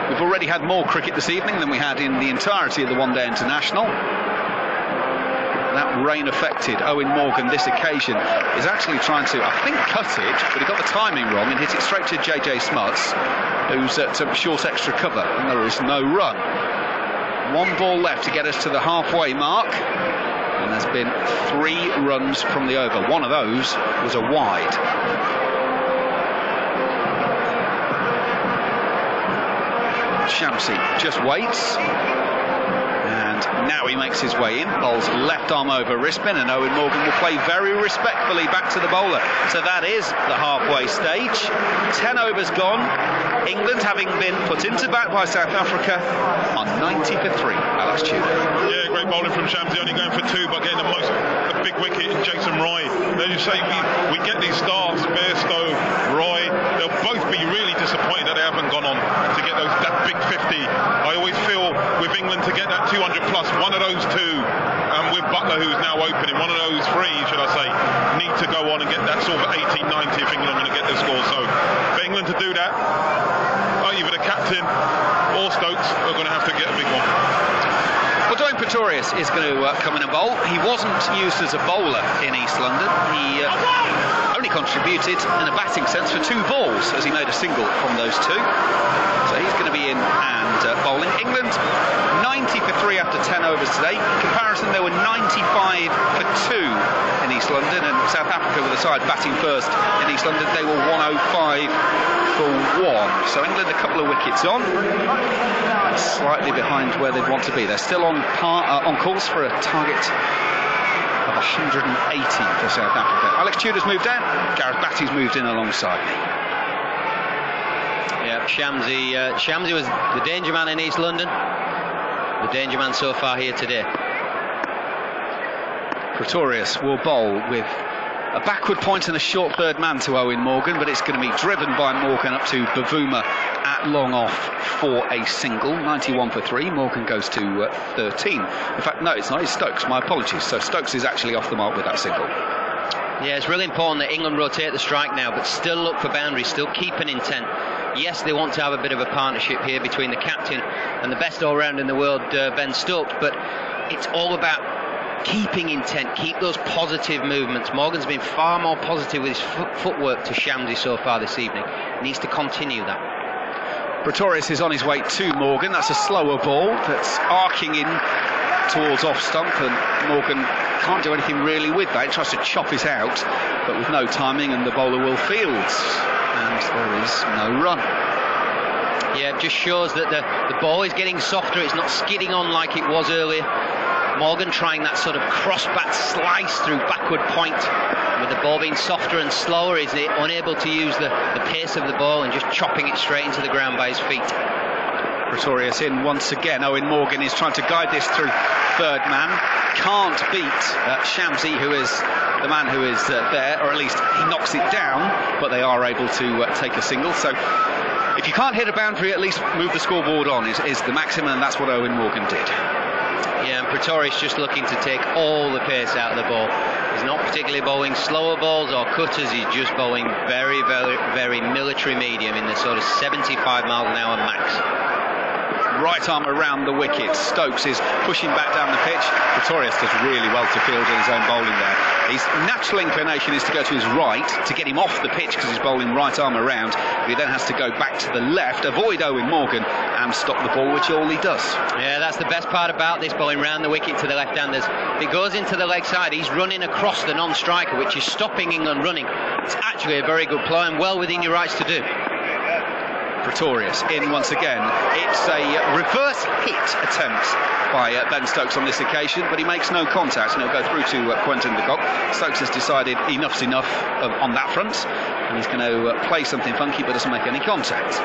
We've already had more cricket this evening than we had in the entirety of the one-day international. That rain affected Owen Morgan this occasion is actually trying to, I think, cut it, but he got the timing wrong and hit it straight to JJ Smuts, who's at short extra cover, and there is no run. 1 ball left to get us to the halfway mark. And there's been 3 runs from the over. One of those was a wide. Shamsi just waits. And now he makes his way in. Bowls left arm over wristpin, and Owen Morgan will play very respectfully back to the bowler. So that is the halfway stage. 10 overs gone. England having been put into bat by South Africa on 90 for 3. Alex Tudor. Yeah, great bowling from Shamsi, only going for 2, but getting a big wicket in Jason Roy. As you say, we get these stars, Bairstow, Roy, they'll both be really disappointed that they haven't gone on to get that big 50. I always feel with England to get that 200 plus, one of those 2, with Butler who's now opening, one of those 3, should I say, need to go on and get that sort of 18, 90 if England are going to get the score. So for England to do that, either the captain or Stokes are going to have to get a big one. Well, Dwayne Pretorius is going to come in and bowl. He wasn't used as a bowler in East London. He only contributed in a batting sense for 2 balls as he made a single from those 2. So he's going to be in and bowling. England 90 for 3 after 10 overs today. In comparison, they were 95 for 2 in East London, and South Africa were the side batting first in East London. They were 105 for 1. So England a couple of wickets on, slightly behind where they'd want to be. They're still on course for a target of 180 for South Africa. Alex Tudor's moved down. Gareth Batty's moved in alongside me. Yeah, Shamsi was the danger man in East London. The danger man so far here today. Pretorius will bowl with a backward point and a short third man to Owen Morgan, but it's going to be driven by Morgan up to Bavuma at long off for a single. 91 for 3. Morgan goes to 13. In fact, no, it's not. It's Stokes. My apologies. So Stokes is actually off the mark with that single. Yeah, it's really important that England rotate the strike now, but still look for boundaries, still keep an intent. Yes, they want to have a bit of a partnership here between the captain and the best all-round in the world, Ben Stokes, but it's all about keeping intent, keep those positive movements. Morgan's been far more positive with his footwork to Shamsi so far this evening. He needs to continue that. Pretorius is on his way to Morgan. That's a slower ball that's arcing in towards off stump, and Morgan can't do anything really with that. He tries to chop it out, but with no timing, and the bowler will field, and there is no run. Yeah, it just shows that the ball is getting softer. It's not skidding on like it was earlier. Morgan trying that sort of cross-bat slice through backward point. With the ball being softer and slower, is unable to use the pace of the ball and just chopping it straight into the ground by his feet. Pretorius in once again. Owen Morgan is trying to guide this through third man. Can't beat Shamsi, who is the man who is there, or at least he knocks it down, but they are able to take a single. So if you can't hit a boundary, at least move the scoreboard on is the maximum, and that's what Owen Morgan did. Yeah, and Pretorius just looking to take all the pace out of the ball. He's not particularly bowling slower balls or cutters, he's just bowling very, very, very military medium in the sort of 75 miles an hour max. Right arm around the wicket. Stokes is pushing back down the pitch. Pretorius does really well to field in his own bowling there. His natural inclination is to go to his right to get him off the pitch because he's bowling right arm around. But he then has to go back to the left, avoid Owen Morgan and stop the ball, which all he does. Yeah, that's the best part about this, bowling round the wicket to the left-handers. If it goes into the leg side, he's running across the non-striker, which is stopping England running. It's actually a very good ploy and well within your rights to do. Pretorius in once again. It's a reverse hit attempt by Ben Stokes on this occasion, but he makes no contact, and it'll go through to Quentin de Kock. Stokes has decided enough's enough on that front, and he's going to play something funky but doesn't make any contact.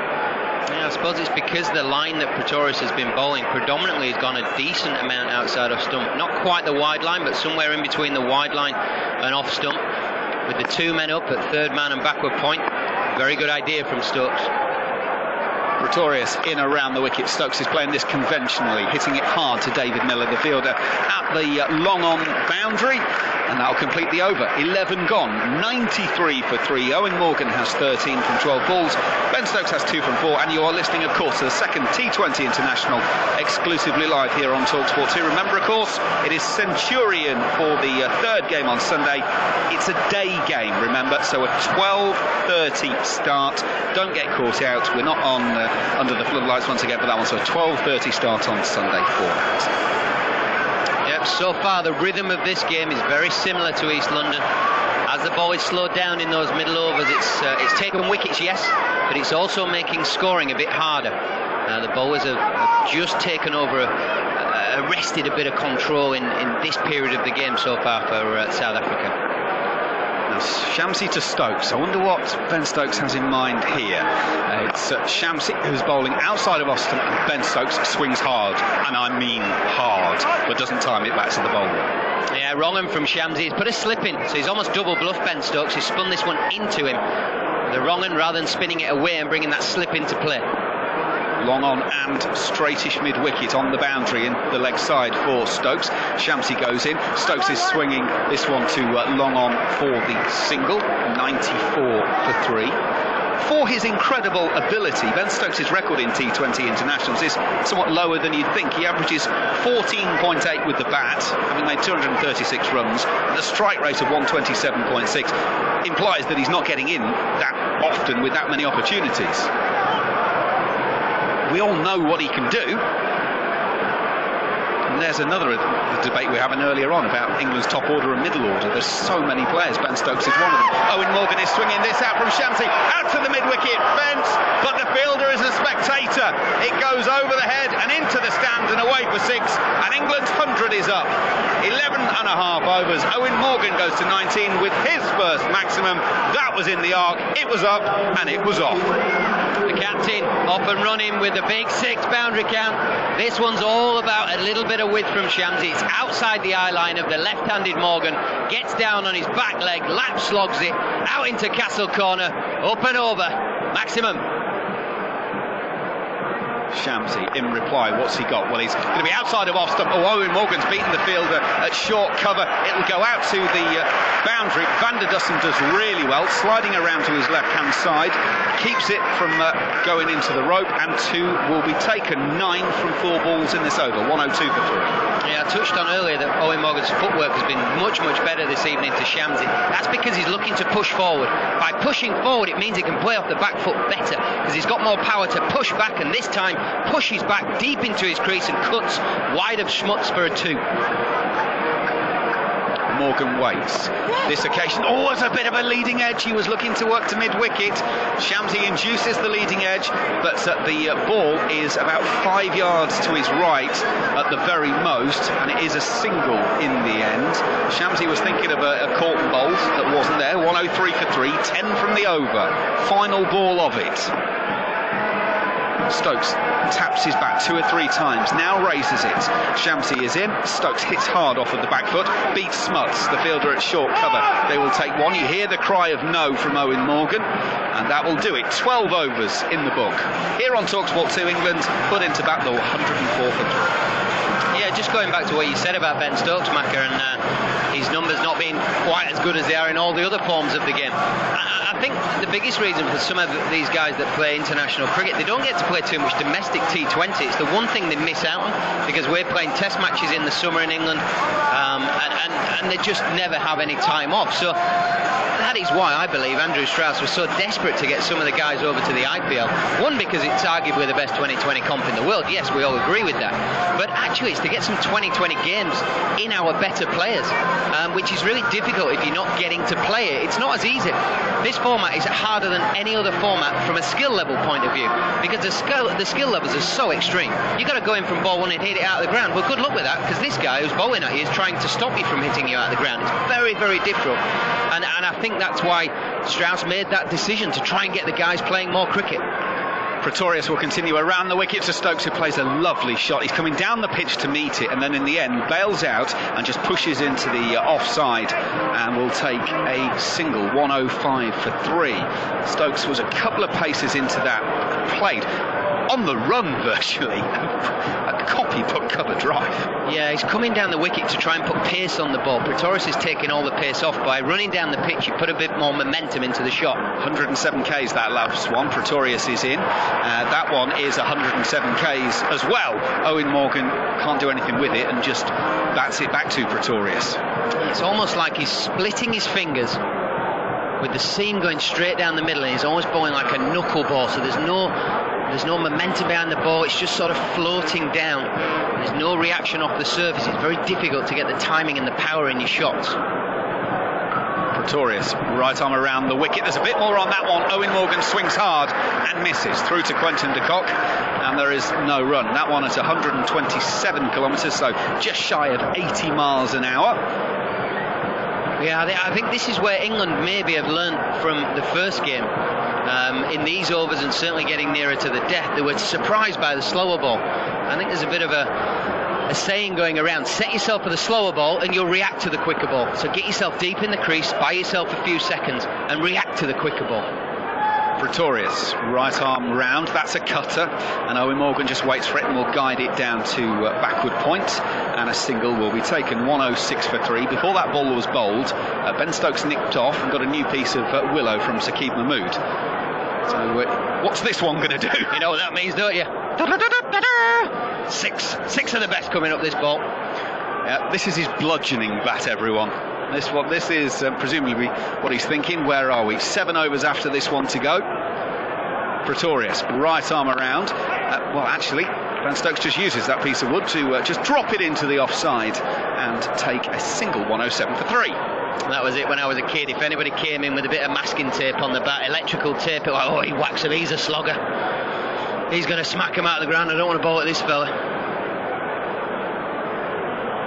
Yeah, I suppose it's because the line that Pretorius has been bowling predominantly has gone a decent amount outside of stump. Not quite the wide line, but somewhere in between the wide line and off stump. With the two men up at third man and backward point. Very good idea from Stokes. Pretorius in around the wicket. Stokes is playing this conventionally, hitting it hard to David Miller, the fielder, at the long on boundary, and that'll complete the over. 11 gone, 93 for 3. Owen Morgan has 13 from 12 balls. Ben Stokes has 2 from 4, and you are listening, of course, to the second T20 International, exclusively live here on TalkSport 2. Remember, of course, it is Centurion for the third game on Sunday. It's a day game, remember, so a 12:30 start. Don't get caught out. We're not on under the floodlights once again for that one, so a 12:30 start on Sunday for that. Yep, so far the rhythm of this game is very similar to East London. As the ball is slowed down in those middle overs, it's taken wickets, yes, but it's also making scoring a bit harder. The bowlers have just taken over, arrested a bit of control in this period of the game so far for South Africa. Shamsi to Stokes. I wonder what Ben Stokes has in mind here. It's Shamsi who's bowling outside of Austin, and Ben Stokes swings hard, and I mean hard, but doesn't time it back to the bowler. Yeah, wrong one from Shamsi. He's put a slip in, so he's almost double bluffed Ben Stokes. He's spun this one into him. The wrong one rather than spinning it away and bringing that slip into play. Long on and straightish mid-wicket on the boundary in the leg side for Stokes. Shamsi goes in. Stokes is swinging this one to long on for the single. 94 for 3. For his incredible ability, Ben Stokes' record in T20 internationals is somewhat lower than you'd think. He averages 14.8 with the bat, having made 236 runs, and a strike rate of 127.6 implies that he's not getting in that often with that many opportunities. We all know what he can do. And there's another debate we were having earlier on about England's top order and middle order. There's so many players. Ben Stokes is one of them. Owen Morgan is swinging this out from Shamsi, out to the mid-wicket fence, but the fielder is a spectator. It goes over the head and into the stand and away for 6, and England's 100 is up. 11.5 overs. Owen Morgan goes to 19 with his first maximum. That was in the arc. It was up and it was off. The captain off and running with a big 6 boundary count. This one's all about a little bit of width from Shamsi. It's outside the eye line of the left-handed Morgan. Gets down on his back leg, lap slogs it out into Castle Corner, up and over. Maximum. Shamsi in reply, what's he got? Well, he's going to be outside of off stump. Oh, Owen Morgan's beaten the fielder at short cover. It'll go out to the boundary. Van der Dussen does really well, sliding around to his left-hand side, keeps it from going into the rope, and 2 will be taken. 9 from 4 balls in this over. 102 for 3. Yeah, I touched on earlier that Owen Morgan's footwork has been much, much better this evening to Shamsi. That's because he's looking to push forward. By pushing forward, it means he can play off the back foot better, because he's got more power to push back, and this time pushes back deep into his crease and cuts wide of Schmutz for a 2. Morgan waits. This occasion, it's a bit of a leading edge. He was looking to work to mid-wicket. Shamsi induces the leading edge, but the ball is about 5 yards to his right at the very most, and it is a single in the end. Shamsi was thinking of a Corton bolt that wasn't there. 103 for 3, 10 from the over. Final ball of it. Stokes taps his bat 2 or 3 times, now raises it. Shamsi is in. Stokes hits hard off of the back foot, beats Smuts, the fielder at short cover. They will take one. You hear the cry of no from Owen Morgan, and that will do it. 12 overs in the book. Here on TalkSport 2, England put into battle 104 for 3. Yeah, just going back to what you said about Ben Stokes, Macca, and his numbers not being quite as good as they are in all the other forms of the game. I think the biggest reason for some of these guys that play international cricket, they don't get to play too much domestic T20. It's the one thing they miss out on, because we're playing test matches in the summer in England, and they just never have any time off. So that is why I believe Andrew Strauss was so desperate to get some of the guys over to the IPL. One, because it's arguably the best 2020 comp in the world. Yes, we all agree with that. But actually, it's to get some 2020 games in our better players, which is really difficult if you're not getting to play it. It's not as easy. This format is harder than any other format from a skill level point of view, because the skill levels are so extreme. You've got to go in from ball one and hit it out of the ground. Well, good luck with that, because this guy who's bowling at you is trying to stop you from hitting you out of the ground. It's very, very difficult. And I think that's why Strauss made that decision, to try and get the guys playing more cricket. Pretorius will continue around the wicket to Stokes, who plays a lovely shot. He's coming down the pitch to meet it, and then in the end bails out and just pushes into the offside, and will take a single. 105 for 3. Stokes was a couple of paces into that, played on the run virtually, a copy but cover drive. Yeah, he's coming down the wicket to try and put pace on the ball. Pretorius is taking all the pace off. By running down the pitch, you put a bit more momentum into the shot. 107 Ks that last one. Pretorius is in. That one is 107 Ks as well. Owen Morgan can't do anything with it and just bats it back to Pretorius. It's almost like he's splitting his fingers with the seam going straight down the middle, and he's almost bowling like a knuckleball, so there's no momentum behind the ball. It's just sort of floating down. There's no reaction off the surface. It's very difficult to get the timing and the power in your shots. Pretorius, right arm around the wicket. There's a bit more on that one. Owen Morgan swings hard and misses through to Quentin de Kock, and there is no run. That one at 127 kilometres, so just shy of 80 miles an hour. Yeah, I think this is where England maybe have learned from the first game. In these overs, and certainly getting nearer to the death, they were surprised by the slower ball. I think there's a bit of a saying going around: set yourself for the slower ball and you'll react to the quicker ball. So get yourself deep in the crease, buy yourself a few seconds and react to the quicker ball. Pretorius, right arm round, that's a cutter, and Owen Morgan just waits for it and will guide it down to backward point, and a single will be taken. 106 for 3. Before that ball was bowled, Ben Stokes nipped off and got a new piece of willow from Saqib Mahmood. So what's this one going to do? You know what that means, don't you? Six of the best coming up this ball. This is his bludgeoning bat, everyone. This is presumably what he's thinking. Where are we? 7 overs after this one to go. Pretorius, right arm around. Well, actually, Ben Stokes just uses that piece of wood to just drop it into the offside and take a single. 107 for 3. That was it when I was a kid. If anybody came in with a bit of masking tape on the bat, electrical tape, like, oh, he whacks him, he's a slogger. He's going to smack him out of the ground. I don't want to bowl at this fella.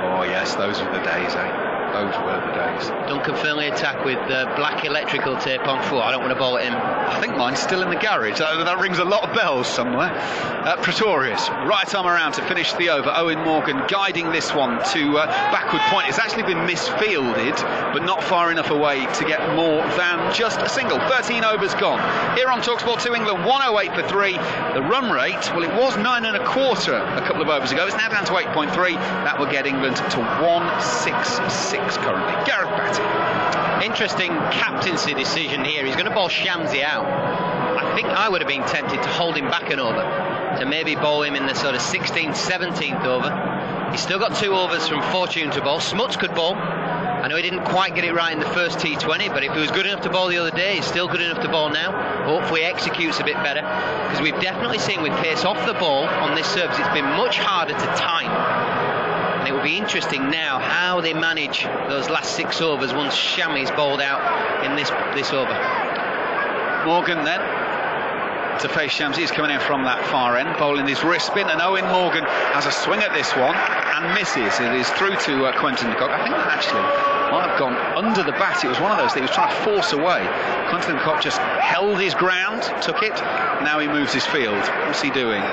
Oh, yes, those were the days, eh? Those were the days. Duncan Fernley attack with black electrical tape on foot. I don't want to bowl at him. I think mine's still in the garage. That rings a lot of bells somewhere. Pretorius, right arm around to finish the over. Owen Morgan guiding this one to backward point. It's actually been misfielded, but not far enough away to get more than just a single. 13 overs gone. Here on TalkSport 2 England, 108 for 3. The run rate, well, it was 9 1/4 a couple of overs ago. It's now down to 8.3. That will get England to 166 currently. Gareth Batty. Interesting captaincy decision here. He's going to bowl Shamsi out. I think I would have been tempted to hold him back an over, to maybe bowl him in the sort of 16th, 17th over. He's still got 2 overs from Fortune to bowl. Smuts could bowl. I know he didn't quite get it right in the first T20, but if he was good enough to bowl the other day, he's still good enough to bowl now. Hopefully he executes a bit better, because we've definitely seen with pace off the ball on this surface, it's been much harder to time. And it will be interesting now how they manage those last 6 overs once Shami's bowled out in this over. Morgan then to face Shamsi. He's coming in from that far end, bowling his wrist spin, and Owen Morgan has a swing at this one and misses. It is through to Quentin de Kock. I think that actually might have gone under the bat. It was one of those that he was trying to force away. Quentin de Kock just held his ground, took it. Now he moves his field. What's he doing?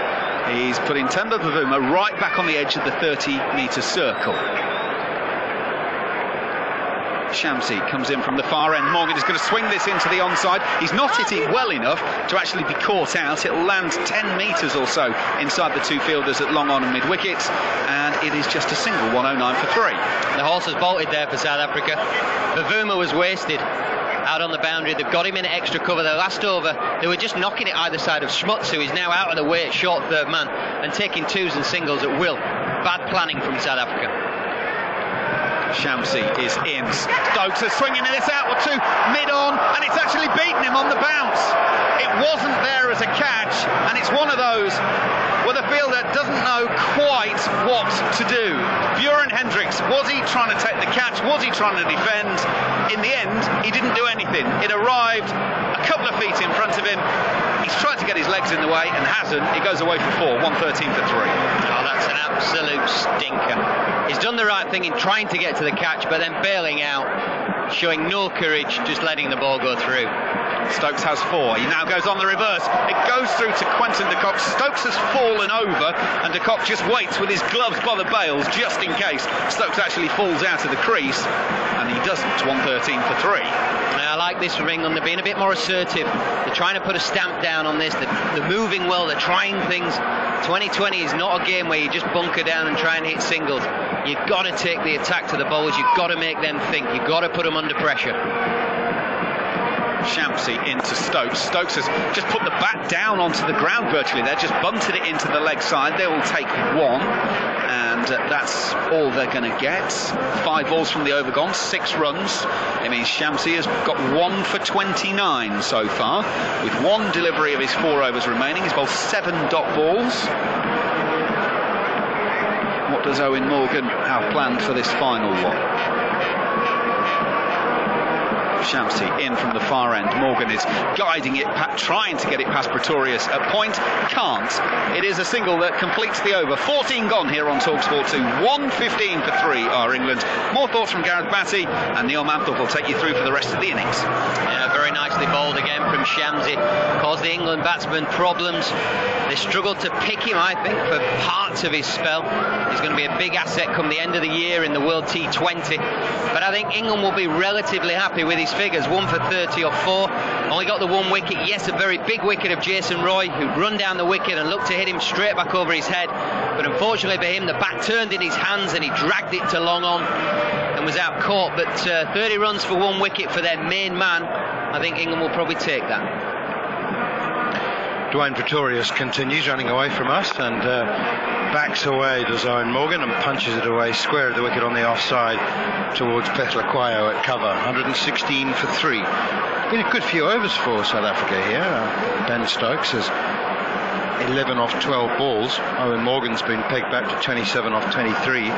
He's putting Temba Bavuma right back on the edge of the 30-metre circle. Shamsi comes in from the far end. Morgan is going to swing this into the onside. He's not hit it well enough to actually be caught out. It'll land 10 metres or so inside the two fielders at long on and mid-wicket, and it is just a single 109 for 3. The horse has bolted there for South Africa. Bavuma was wasted out on the boundary. They've got him in extra cover. Their last over, they were just knocking it either side of Schmutz, who is now out of the way at short third man and taking twos and singles at will. Bad planning from South Africa. Shamsi is in. Stokes is swinging this out or two mid-on, and it's actually beaten him on the bounce. It wasn't there as a catch, and it's one of those where the fielder doesn't know quite what to do. Bjorn Hendricks, was he trying to take the catch? Was he trying to defend? In the end, he didn't do anything. It arrived a couple of feet in front of him. He's tried to get his legs in the way and hasn't. It goes away for 4, 113 for 3. Oh, that's an absolute stinker. He's done the right thing in trying to get to the catch, but then bailing out, showing no courage, just letting the ball go through. Stokes has 4. He now goes on the reverse. It goes through to Quentin de Kock. Stokes has fallen over, and de Kock just waits with his gloves by the bails just in case Stokes actually falls out of the crease, and he doesn't. 113 for 3. I like this from England. They're being a bit more assertive. They're trying to put a stamp down on this. They're moving well. They're trying things. 2020 is not a game where you just bunker down and try and hit singles. You've got to take the attack to the bowlers. You've got to make them think. You've got to put them under pressure. Shamsi into Stokes. Stokes has just put the bat down onto the ground virtually there, just bunted it into the leg side. They will take 1, and that's all they're going to get. 5 balls from the over gone, 6 runs. It means Shamsi has got 1 for 29 so far, with 1 delivery of his 4 overs remaining. He's bowled 7 dot balls. What does Owen Morgan have planned for this final one? Shamsi in from the far end. Morgan is guiding it, trying to get it past Pretorius at point. Can't. It is a single that completes the over. 14 gone here on TalkSport 2. 115 for 3 are England. More thoughts from Gareth Batty, and Neil Manthorpe will take you through for the rest of the innings. Yeah, very nicely bowled again from Shamsi. Caused the England batsmen problems. They struggled to pick him, I think, for parts of his spell. He's going to be a big asset come the end of the year in the World T20. But I think England will be relatively happy with his figures. 1 for 30 or 4. Only got the 1 wicket. Yes, a very big wicket of Jason Roy, who'd run down the wicket and looked to hit him straight back over his head. But unfortunately for him, the bat turned in his hands and he dragged it to long on and was out caught. But 30 runs for 1 wicket for their main man. I think England will probably take that. Dwayne Pretorius continues running away from us and backs away to Owen Morgan and punches it away square of the wicket on the offside towards Petlaquayo at cover. 116 for 3. Been a good few overs for South Africa here. Ben Stokes has 11 off 12 balls. Owen Morgan's been pegged back to 27 off 23.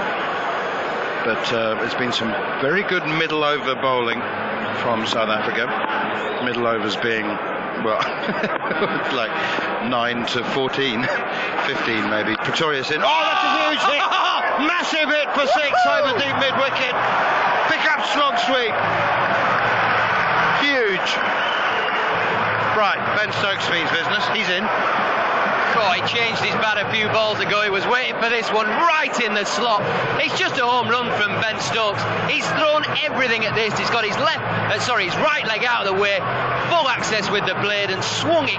But there's been some very good middle over bowling from South Africa. Middle overs being, well, like 9 to 14, 15 maybe. Pretorius in. Oh, that's a huge hit! Massive hit for 6 over deep mid-wicket. Pick up slog sweep. Huge. Right, Ben Stokes means business. He's in. Oh, he changed his bat a few balls ago. He was waiting for this one right in the slot. It's just a home run from Ben Stokes. He's thrown everything at this. He's got his his right leg out of the way, full access with the blade, and swung it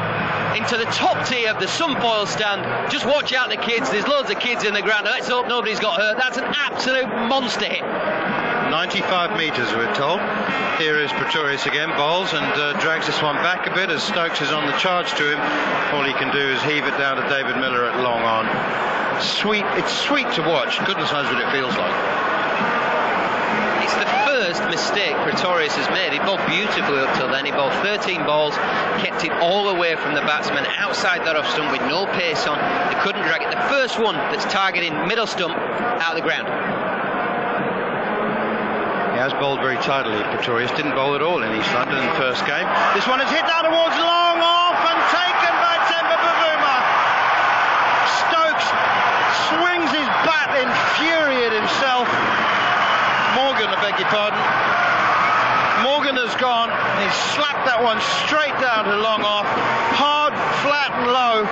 into the top tier of the Sunfoil stand. Just watch out the kids. There's loads of kids in the ground. Let's hope nobody's got hurt. That's an absolute monster hit. 95 metres, we're told. Here is Pretorius again, bowls and drags this one back a bit as Stokes is on the charge to him. All he can do is heave it down to David Miller at long on. Sweet, it's sweet to watch. Goodness knows what it feels like. It's the first mistake Pretorius has made. He bowled beautifully up till then. He bowled 13 balls, kept it all away from the batsman, outside that off stump with no pace on. They couldn't drag it. The first one that's targeting middle stump out of the ground. He has bowled very tidily. Pretorius didn't bowl at all in East London in the first game. This one is hit down towards long off and taken by Temba Bavuma. Stokes swings his bat, infuriated himself. Morgan, I beg your pardon, he slapped that one straight down to long off, hard, flat and low.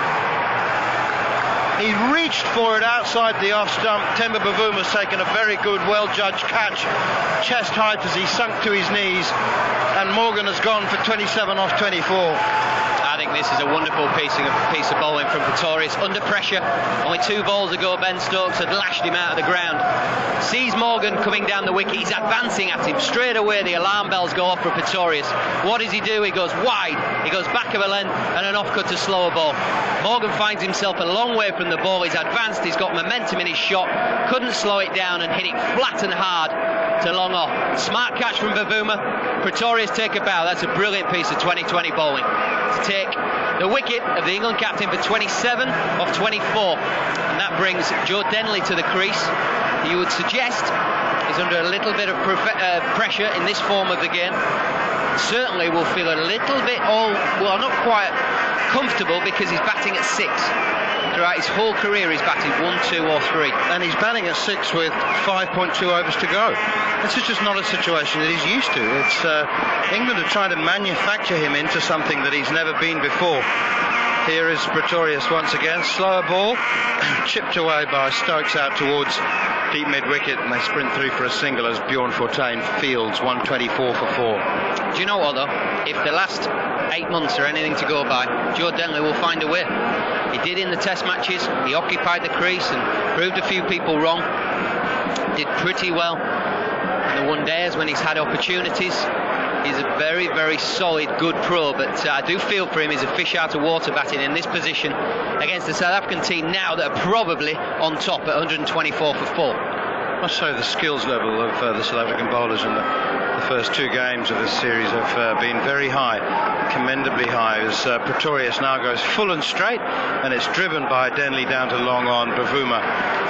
He reached for it outside the off stump. Temba Bavuma's taken a very good, well-judged catch, chest height as he sunk to his knees, and Morgan has gone for 27 off 24. I think this is a wonderful piece of bowling from Pretorius. Under pressure, only 2 balls ago Ben Stokes had lashed him out of the ground. Sees Morgan coming down the wicket, he's advancing at him. Straight away the alarm bells go off for Pretorius. What does he do? He goes wide, he goes back of a length and an off cut to slower ball. Morgan finds himself a long way from the ball, he's advanced, he's got momentum in his shot, couldn't slow it down and hit it flat and hard to long off. Smart catch from Bavuma. Pretorius take a bow. That's a brilliant piece of 2020 bowling to take the wicket of the England captain for 27 off 24, and that brings Joe Denley to the crease. You would suggest he's under a little bit of pressure in this form of the game. Certainly will feel a little bit not quite comfortable because he's batting at 6. Throughout his whole career he's batted 1, 2 or 3, and he's batting at 6 with 5.2 overs to go. This is just not a situation that he's used to. It's England are trying to manufacture him into something that he's never been before. Here is Pretorius once again, slower ball, chipped away by Stokes out towards deep mid-wicket, and they sprint through for a single as Bjorn Fortuyn fields 124 for 4. Do you know what though? If the last 8 months are anything to go by, Joe Denley will find a way. He did in the test matches, he occupied the crease and proved a few people wrong. Did pretty well in the one-days when he's had opportunities. He's a very, very solid, good pro, but I do feel for him. He's a fish out of water batting in this position against the South African team now that are probably on top at 124 for 4. Must say the skills level of the South African bowlers in the first 2 games of this series have been very high, commendably high, as Pretorius now goes full and straight, and it's driven by Denley down to long on. Bavuma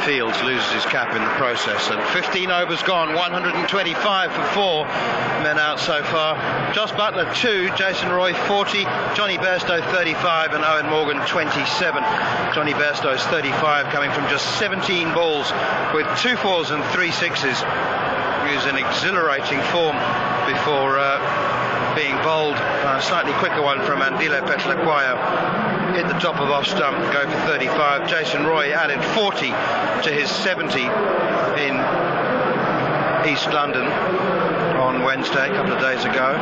fields, loses his cap in the process, and 15 overs gone, 125 for 4 men out so far. Joss Buttler 2, Jason Roy 40, Johnny Bairstow 35 and Owen Morgan 27. Johnny Bairstow's 35 coming from just 17 balls with 2 4s and 3 6s. He was in exhilarating form before being bowled. A slightly quicker one from Andile Petlakwayo. Hit the top of off stump, go for 35. Jason Roy added 40 to his 70 in East London on Wednesday, a couple of days ago.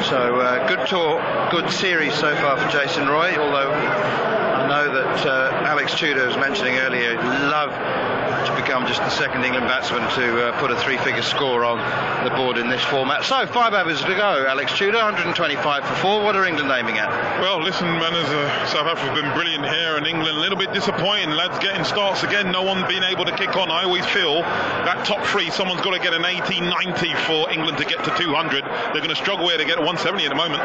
So good tour, good series so far for Jason Roy, although I know that Alex Tudor was mentioning earlier, love to become just the second England batsman to put a 3-figure score on the board in this format. So 5 overs to go, Alex Tudor, 125 for 4. What are England aiming at? Well, listen, man, South Africa have been brilliant here, and England a little bit disappointing. Lads getting starts again, no one being able to kick on. I always feel that top 3, someone's got to get an 80, 90 for England to get to 200. They're going to struggle here to get to 170 at the moment.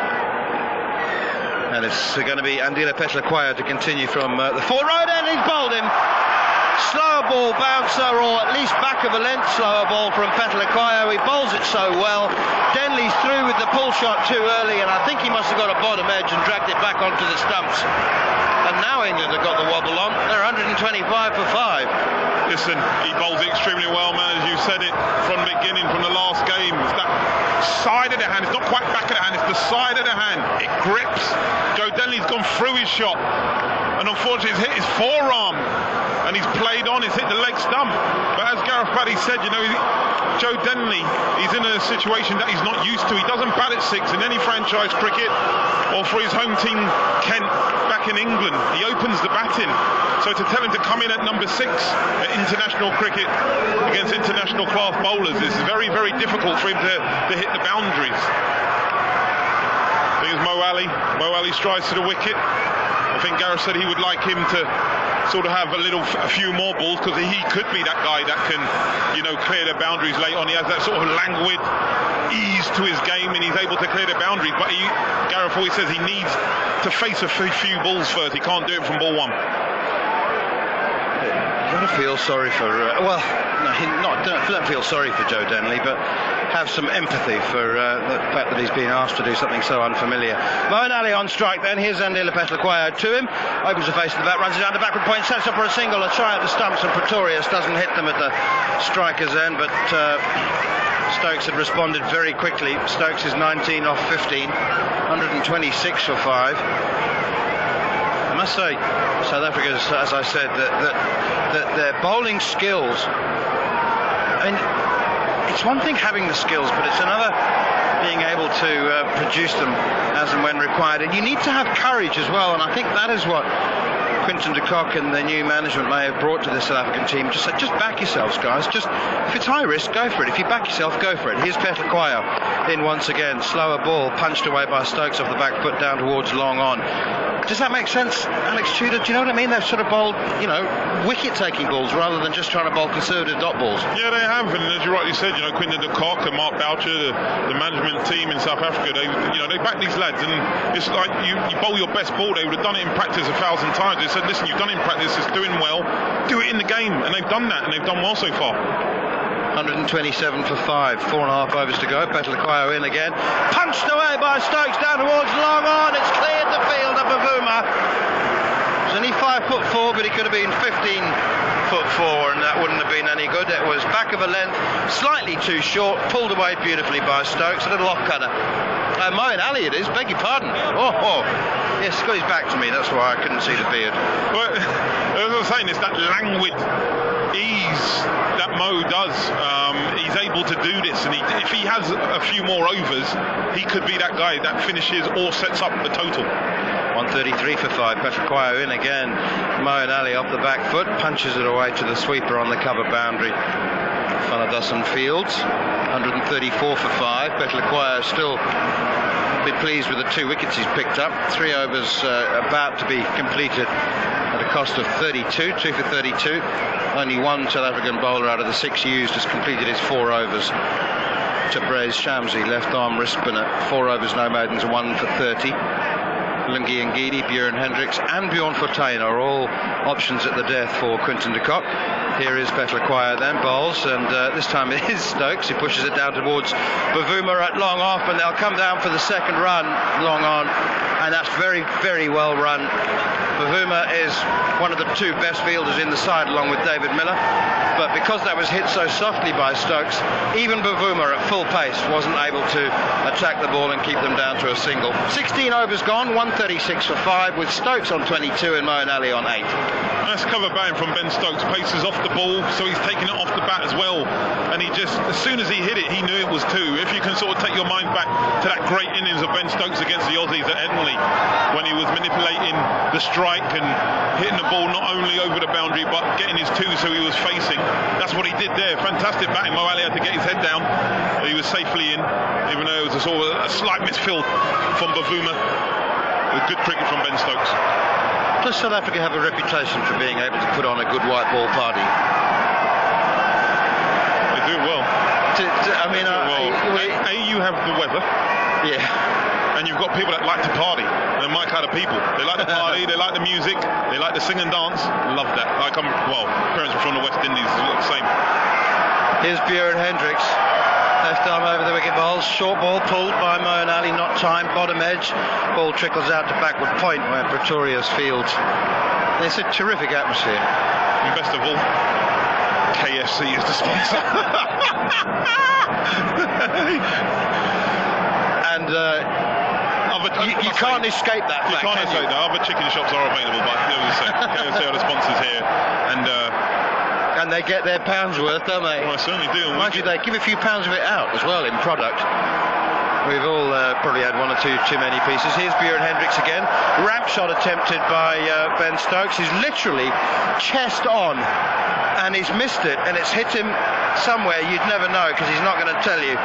And it's going to be Andile Petlakwayo to continue from the 4 road, and he's bowled him. Slower ball bouncer, or at least back of a length slower ball from Petlakwayo. He bowls it so well. Denley's through with the pull shot too early, and I think he must have got a bottom edge and dragged it back onto the stumps. And now England have got the wobble on. They're 125 for 5. Listen, he bowls it extremely well, man, as you said it from the beginning, from the last game. It's that side of the hand, it's not quite back of the hand, it's the side of the hand. It grips. Joe Denley's gone through his shot, and unfortunately he's hit his forearm, and he's played on, he's hit the leg stump. But as Gareth Paddy said, you know, Joe Denley, he's in a situation that he's not used to. He doesn't bat at 6 in any franchise cricket, or for his home team Kent back in England. He opens the batting. So to tell him to come in at number 6 at international cricket against international class bowlers is very, very difficult for him to hit the boundaries. I think it's Mo Ali strides to the wicket. I think Gareth said he would like him to sort of have a few more balls, because he could be that guy that can, you know, clear the boundaries late on. He has that sort of languid ease to his game, and he's able to clear the boundaries. But Gareth always says he needs to face a few balls first. He can't do it from ball 1. You've got to feel sorry for, don't feel sorry for Joe Denley, but have some empathy for the fact that he's being asked to do something so unfamiliar. Moeen Ali on strike then. Here's Andile Petlakwayo to him. Opens the face of the bat, runs it down the backward point, sets up for a single, a try at the stumps, and Pretorius doesn't hit them at the striker's end, but Stokes had responded very quickly. Stokes is 19 off 15, 126 for 5. I must say, South Africa, as I said, that their bowling skills, I mean, it's one thing having the skills, but it's another being able to produce them as and when required. And you need to have courage as well, and I think that is what Quinton de Kock and the new management may have brought to the South African team. Just back yourselves, guys. Just, if it's high risk, go for it. If you back yourself, go for it. Here's Petlakwayo in once again. Slower ball, punched away by Stokes off the back foot down towards long on. Does that make sense, Alex Tudor? Do you know what I mean? They've sort of bowled, wicket-taking balls rather than just trying to bowl conservative dot balls. Yeah, they have, and as you rightly said, Quinton de Kock and Mark Boucher, the management team in South Africa, they back these lads, and it's like you bowl your best ball. They would have done it in practice 1,000 times. They said, listen, you've done it in practice, it's doing well, do it in the game, and they've done that, and they've done well so far. 127 for 5, 4.5 overs to go. Petlakwayo in again, punched away by Stokes down towards long on. It's cleared the field of Bavuma. It was only 5'4", but he could have been 15'4", and that wouldn't have been any good. It was back of a length, slightly too short, pulled away beautifully by Stokes. A little off cutter. Moeen Ali it is, beg your pardon. Yes, he's got his back to me, that's why I couldn't see the beard. Well, as I was saying, it's that languid ease that Mo does. He's able to do this, and if he has a few more overs, he could be that guy that finishes or sets up the total. 133 for 5. Petlakwayo in again. Moeen Ali off the back foot, punches it away to the sweeper on the cover boundary. Vanadasan Fields, 134 for 5. Petlakwayo still be pleased with the 2 wickets he's picked up. 3 overs about to be completed at a cost of 32, 2 for 32. Only one South African bowler out of the 6 used has completed his 4 overs. Tabraiz Shamsi, left arm wrist spinner, 4 overs, no maidens, 1 for 30. Lungi Ngidi, Bjorn Hendricks and Bjorn Fortuin are all options at the death for Quinton de Kock. Here is Petlakwayo then, bowls, and this time it is Stokes who pushes it down towards Bavuma at long off, and they'll come down for the second run, long on, and that's very, very well run. Bavuma is one of the 2 best fielders in the side along with David Miller, but because that was hit so softly by Stokes, even Bavuma at full pace wasn't able to attack the ball and keep them down to a single. 16 overs gone, 136 for 5, with Stokes on 22 and Moeen Ali on 8. Nice cover batting from Ben Stokes, paces off the ball, so he's taking it off the bat as well, and he just, as soon as he hit it, he knew it was 2. If you can sort of take your mind back to that great innings of Ben Stokes against the Aussies at Headingley, when he was manipulating the strike and hitting the ball not only over the boundary but getting his 2 so he was facing, that's what he did there. Fantastic batting. Mo Ali had to get his head down, he was safely in, even though it was a sort of a slight misfield from Bavuma. A good cricket from Ben Stokes. Does South Africa have a reputation for being able to put on a good white ball party? They do well. You have the weather. Yeah. And you've got people that like to party. They're my kind of people. They like to party, they like the music, they like to sing and dance. Love that. Parents were from the West Indies, it's the same. Here's Bjorn Hendricks. Left arm over the wicket bowls. Short ball pulled by Moeen Ali, not timed. Bottom edge. Ball trickles out to backward point where Pretorius fields. It's a terrific atmosphere. And best of all, KFC is the sponsor. And you can't escape that fact. You can't escape that. Other chicken shops are available, but KFC are the sponsors here, and they get their pounds worth, don't they? Well, I certainly do. Mind you, they give a few pounds of it out as well in product. We've all probably had 1 or 2 too many pieces. Here's Bjorn Hendricks again. Ramp shot attempted by Ben Stokes. He's literally chest on, and he's missed it, and it's hit him somewhere you'd never know because he's not going to tell you.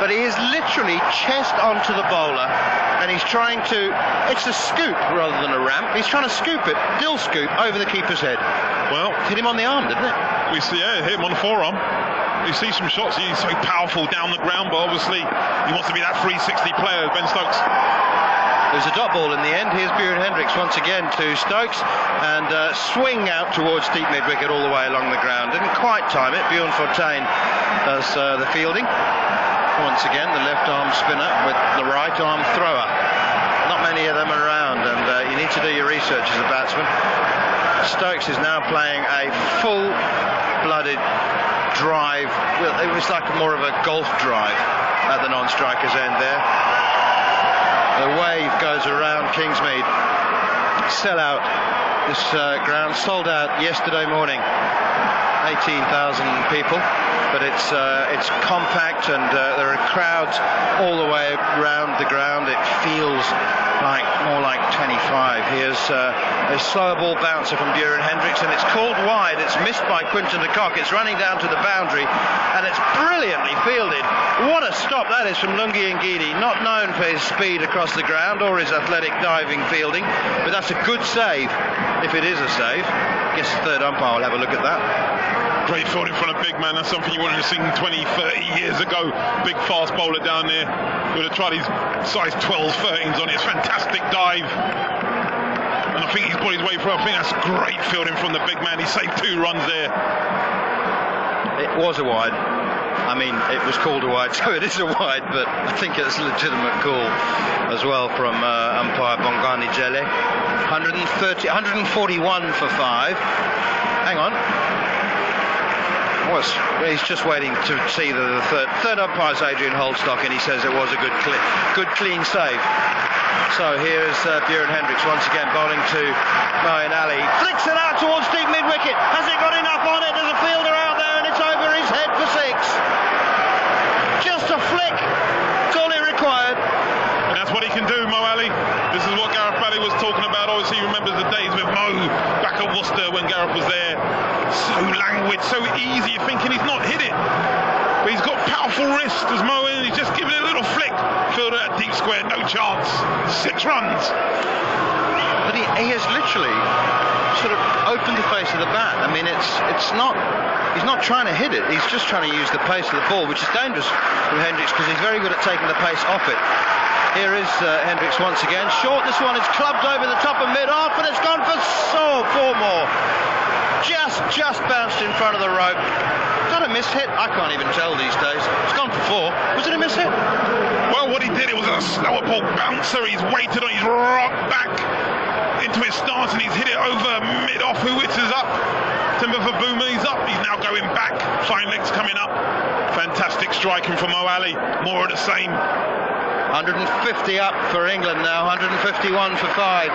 But he is literally chest onto the bowler, and he's trying to, it's a scoop rather than a ramp, he's trying to scoop it, dill scoop, over the keeper's head. Well, hit him on the arm, didn't it? We see, hit him on the forearm. You see some shots, he's so powerful down the ground, but obviously he wants to be that 360 player, Ben Stokes. There's a dot ball in the end. Here's Bjorn Hendricks once again to Stokes, and swing out towards deep mid-wicket all the way along the ground. Didn't quite time it. Bjorn Fortuin does the fielding. Once again, the left arm spinner with the right arm thrower. Not many of them around, and you need to do your research as a batsman. Stokes is now playing a full-blooded drive. Well, it was like more of a golf drive at the non-striker's end there. The wave goes around Kingsmead. Sell out this ground. Sold out yesterday morning. 18,000 people, but it's compact, and there are crowds all the way around the ground. It feels like more like 25. Here's a slower ball bouncer from Buren Hendricks, and it's called wide. It's missed by Quinton de Kock. It's running down to the boundary, and it's brilliantly fielded. What a stop that is from Lungi Ngidi, not known for his speed across the ground or his athletic diving fielding, but that's a good save, if it is a save. I guess the third umpire will have a look at that. Great fielding from a big man. That's something you wanted to see 20, 30 years ago. Big fast bowler down there. He would have tried his size 12, 13s on it. It's fantastic dive. And I think he's put his way through. I think that's great fielding from the big man. He saved 2 runs there. It was a wide. I mean, it was called a wide, so it is a wide, but I think it's a legitimate call as well from umpire Bongani Jele. 141 for 5. Hang on. He's just waiting to see the third umpire's Adrian Holdstock, and he says it was a good clean save. So here's Buren Hendricks once again bowling to Moeen Ali. Flicks it out towards deep mid-wicket. Has it got enough on it? There's a fielder out there, and it's over his head for 6. Just a flick. That's all it required. And that's what he can do, Mo Ali. This is what Gareth Bally was talking about. Obviously, he remembers the days with Mo back at Worcester when Gareth was there. So languid, so easy. You're thinking he's not hit it, but he's got powerful wrist as Mo, and he's just giving it a little flick. Filled at deep square, no chance. 6 runs. But he has literally sort of opened the face of the bat. I mean, it's not. He's not trying to hit it. He's just trying to use the pace of the ball, which is dangerous from Hendricks because he's very good at taking the pace off it. Here is Hendricks once again. Short, this one is clubbed over the top of mid-off, and it's gone for 4 more. Just bounced in front of the rope. Is that a miss hit? I can't even tell these days. It's gone for 4. Was it a miss hit? Well, what he did, it was a slower ball bouncer. He's waited on his rock back into his stance, and he's hit it over mid-off. Huwitz is up. Timber for Boomer, he's up. He's now going back. Fine legs coming up. Fantastic striking from Mo Ali. More of the same. 150 up for England now. 151 for 5.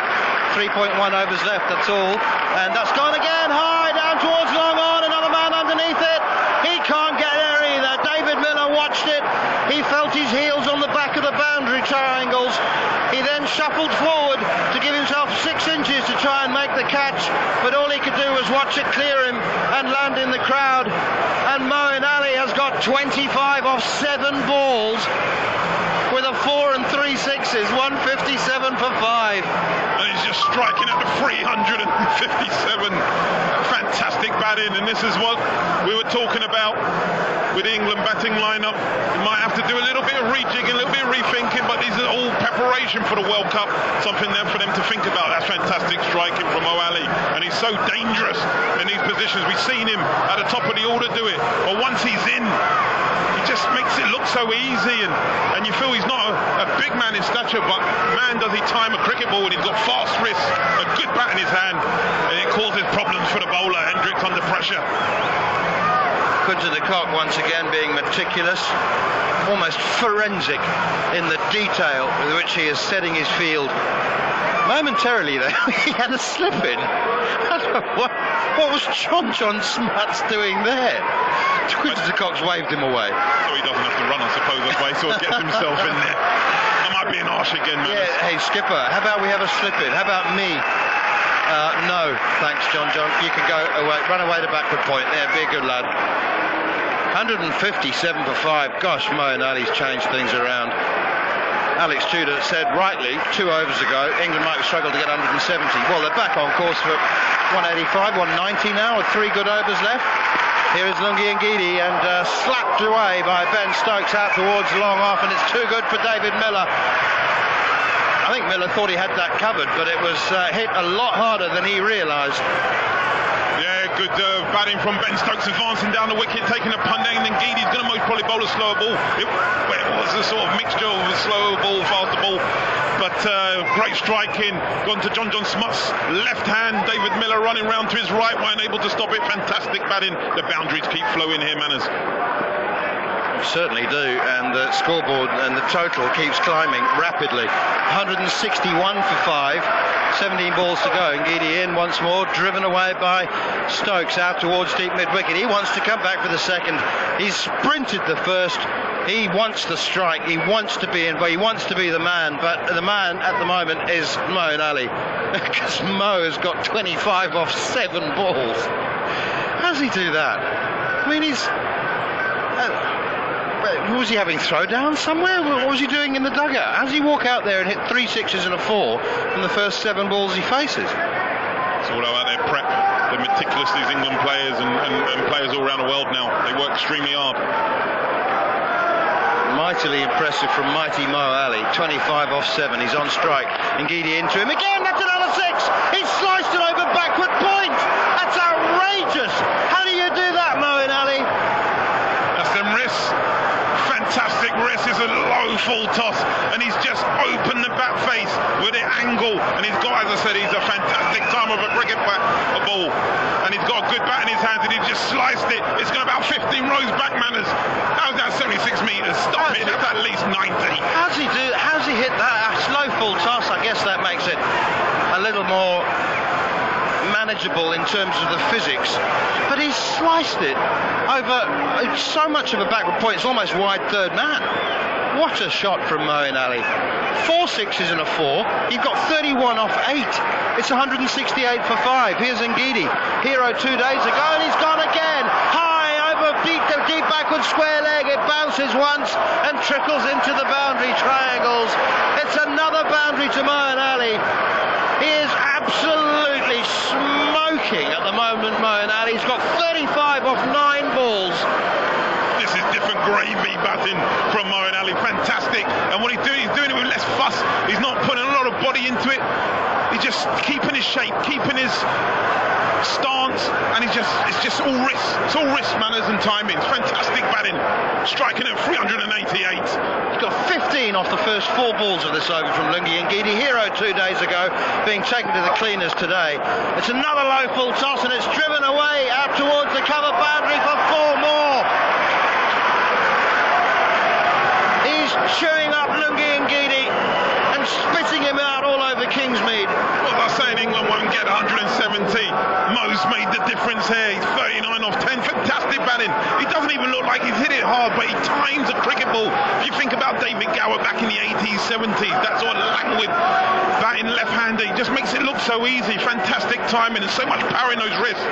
3.1 overs left, that's all. And that's gone again, high, down towards long on, another man underneath it. He can't get there either. David Miller watched it. He felt his heels on the back of the boundary triangles. He then shuffled forward to give himself 6 inches to try and make the catch, but all he could do was watch it clear him and land in the crowd. And Moeen Ali has got 25 off 7 balls with a 4 and 3 sixes, 157 for 5. And he's just striking at the 357. Fantastic batting, and this is what we were talking about with the England batting lineup. You might have to do a little bit of rejigging, a little bit of rethinking, but these are all preparation for the World Cup, something there for them to think about. That's fantastic striking from Mo Ali, and he's so dangerous in these positions. We've seen him at the top of the order do it, but once he's in, he just makes it look so easy, and you feel he's not a big man in stature, but man does he time a cricket ball, and he's got fast wrists, a good bat in his hand, and it causes problems for the bowler. Hendricks under pressure. Quinton de Kock once again being meticulous, almost forensic in the detail with which he is setting his field. Momentarily there, he had a slip in. I don't know, what was John Smuts doing there? Quinton de Kock's waved him away. So he doesn't have to run, I suppose, that way, so he gets himself in there. I might be an harsh again, man. Yeah, hey, skipper, how about we have a slip in? How about me? No, thanks, John. You can go away, run away to backward point. There, be a good lad. 157 for 5. Gosh, Moeen Ali's changed things around. Alex Tudor said rightly 2 overs ago England might have struggled to get 170. Well, they're back on course for 185, 190 now with 3 good overs left. Here is Lungi Ngidi, and slapped away by Ben Stokes out towards long off, and it's too good for David Miller. I think Miller thought he had that covered, but it was hit a lot harder than he realised. Yeah, good batting from Ben Stokes, advancing down the wicket, taking a punt, and then Ngidi's going to most probably bowl a slower ball. It was a sort of mixture of a slower ball, faster ball, but great striking, gone to John Smuts, left hand, David Miller running round to his right, weren't able to stop it. Fantastic batting. The boundaries keep flowing here, Manners. Certainly do, and the scoreboard and the total keeps climbing rapidly. 161 for 5, 17 balls to go. Ngidi in once more, driven away by Stokes out towards deep mid-wicket. He wants to come back for the second. He's sprinted the first. He wants the strike. He wants to be in, but he wants to be the man. But the man at the moment is Moeen Ali, because Mo has got 25 off 7 balls. How does he do that? I mean, he's. Was he having throwdowns somewhere? What was he doing in the dugout? How does he walk out there and hit 3 6s and a 4 from the first 7 balls he faces? It's all about their prep. They're meticulous, these England players and players all around the world now. They work extremely hard. Mightily impressive from mighty Mo Ali. 25 off 7. He's on strike. Ngidi into him again. That's another 6. He's sliced it over backward point. That's outrageous. How do you do that, Moeen Ali? That's them wrists. Fantastic wrist. Is a low full toss, and he's just opened the bat face with the angle, and he's got, as I said, he's a fantastic time of a cricket bat, a ball, and he's got a good bat in his hands, and he just sliced it. It's got about 15 rows back, Manners. How's that 76 metres? Stop it. That's at least 90. How's he hit that? A slow full toss. I guess that makes it a little more manageable in terms of the physics, but he's sliced it over so much of a backward point. It's almost wide third man. What a shot from Moeen Ali. 4 6s and a 4. You've got 31 off 8. It's 168 for 5. Here's Ngidi, hero 2 days ago, and he's gone again. High over deep backward square leg. It bounces once and trickles into the boundary triangles. It's another boundary to Moeen Ali. He is absolutely smoking at the moment, Moeen Ali. He's got 35 off 9 balls. This is different gravy batting from Moeen Ali. Fantastic. And what he's doing it with less fuss. He's not putting a lot of body into it. He's just keeping his shape, keeping his stance, and it's just all wrist. It's all wrist, manners and timings. Fantastic batting. Striking at 388. He's got 15 off the first 4 balls of this over from Lungi Ngidi. Hero 2 days ago, being taken to the cleaners today. It's another low full toss, and it's driven away out towards the cover boundary for 4 more. He's chewing up Lungi Ngidi and spitting him out all over Kingsmead. Well, they're saying England won't get 170. Mo's made the difference here. He's 39 off 10. Fantastic batting. He doesn't even look like he's hit it hard, but he times a cricket ball. If you think about David Gower back in the 80s, 70s, that sort of languid batting left-hander, he just makes it look so easy. Fantastic timing and so much power in those wrists.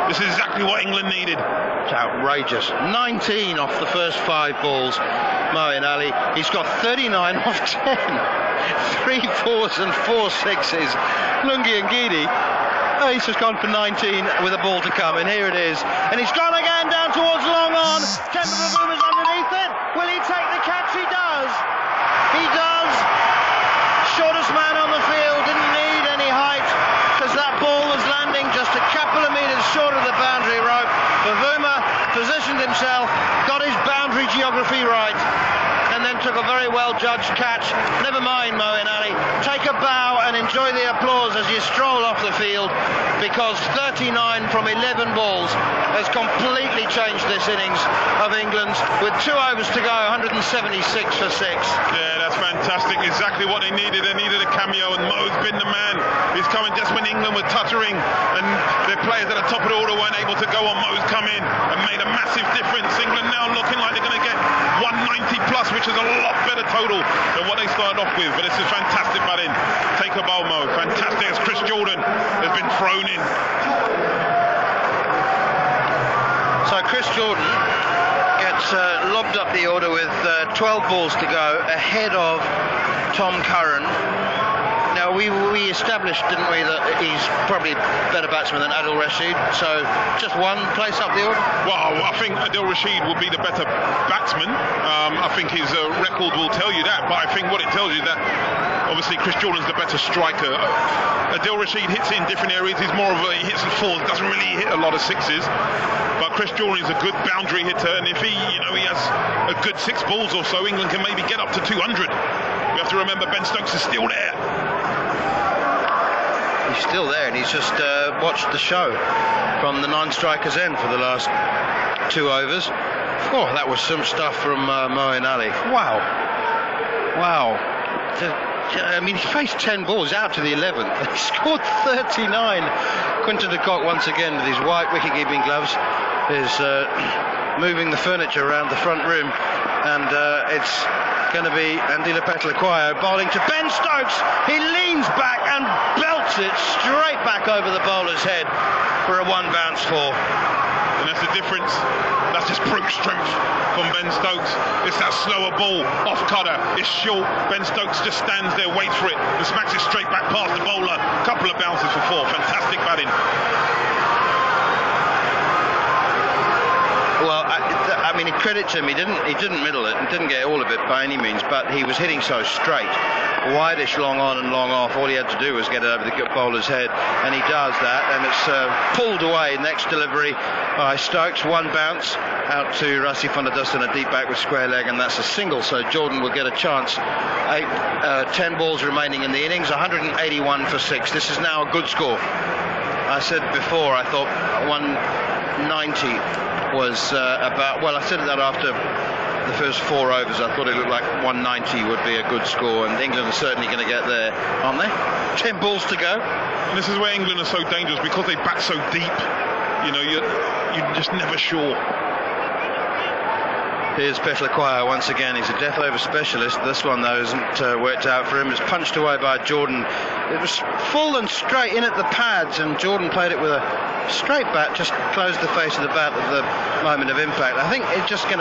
This is exactly what England needed. It's outrageous. 19 off the first 5 balls, Moeen Ali. He's got 39 off 10. 3 4s and 4 6s. Lungi Ngidi, he's just gone for 19 with a ball to come, and here it is. And he's gone again down towards long on. Temba is underneath it. Will he take the catch? He does. He does. Shortest man on the field, didn't need any height, because that ball was landing just a couple of metres short of the boundary rope. Bavuma positioned himself, got his boundary geography right, and then took a very well judged catch. Never mind, Moeen Ali. Take a bow and enjoy the applause as you stroll off the field, because 39 from 11 balls has completely changed this innings of England's. With 2 overs to go, 176 for 6. Yeah, that's fantastic. Exactly what they needed. They needed a cameo, and Mo's been the man. He's coming just when England were tottering, and their players at the top of the order weren't able to go on. Mo's come in and made a massive difference. England now looking like they're going to get 190 plus, which is a lot better total than what they started off with. But this is fantastic batting. Take a bow, Mo. Fantastic. As Chris Jordan has been thrown in. So Chris Jordan gets lobbed up the order with 12 balls to go, ahead of Tom Curran. Now we established, didn't we, that he's probably a better batsman than Adil Rashid, so just one place up the order? Well, I think Adil Rashid will be the better batsman. I think his record will tell you that, but I think what it tells you that obviously Chris Jordan's the better striker. Adil Rashid hits it in different areas. He's more of he hits the 4s, doesn't really hit a lot of 6s. But Chris Jordan is a good boundary hitter, and if he has a good 6 balls or so, England can maybe get up to 200. have to remember Ben Stokes is still there. He's still there, and he's just watched the show from the non-striker's end for the last 2 overs. Oh, that was some stuff from Moeen Ali. Wow. I mean, he faced 10 balls out to the 11th. He scored 39. Quinton de Kock, once again, with his white wicket-keeping gloves, is moving the furniture around the front room, and it's going to be Andila Petlakwayo bowling to Ben Stokes. He leans back and belts it straight back over the bowler's head for a 1-bounce 4. And that's the difference. That's just brute strength from Ben Stokes. It's that slower ball, off cutter, it's short. Ben Stokes just stands there, waits for it, and smacks it straight back past the bowler. Couple of bounces for 4. Fantastic batting. Well, I mean, credit to him. He didn't middle it and didn't get all of it by any means, but he was hitting so straight, wideish, long on and long off. All he had to do was get it over the bowler's head, and he does that, and it's pulled away. Next delivery by Stokes, 1 bounce out to Rassi van der Dussen, a deep back with square leg, and that's a single. So Jordan will get a chance. 10 balls remaining in the innings, 181 for 6. This is now a good score. I said before, I thought 190 was about, well, I said that after the first 4 overs. I thought it looked like 190 would be a good score, and England are certainly going to get there, aren't they? 10 balls to go. And this is where England are so dangerous, because they bat so deep. You know, you're just never sure. Here's Petlakwayo once again. He's a death over specialist. This one, though, isn't worked out for him. It's punched away by Jordan. It was full and straight in at the pads, and Jordan played it with a straight bat, just closed the face of the bat at the moment of impact. I think it's just he's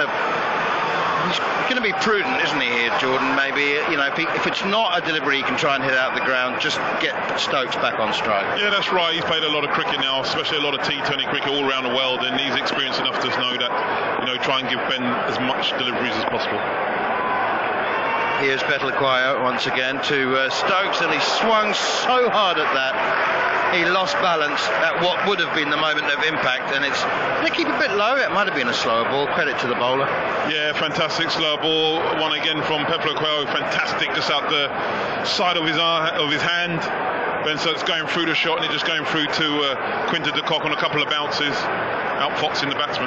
going to be prudent, isn't he, here, Jordan? Maybe, you know, if it's not a delivery he can try and hit out the ground, just get Stokes back on strike. Yeah, that's right. He's played a lot of cricket now, especially a lot of T20 cricket all around the world, and he's experienced enough to know that, you know, try and give Ben as much deliveries as possible. Here's Petlakwayo once again to Stokes, and he swung so hard at that. He lost balance at what would have been the moment of impact, and they keep a bit low. It might have been a slower ball. Credit to the bowler. Yeah, fantastic slow ball. One again from Petlakwayo. Fantastic, just out the side of his hand. Ben Stokes going through the shot, and he's just going through to Quinton de Kock on a couple of bounces, outfoxing the batsman.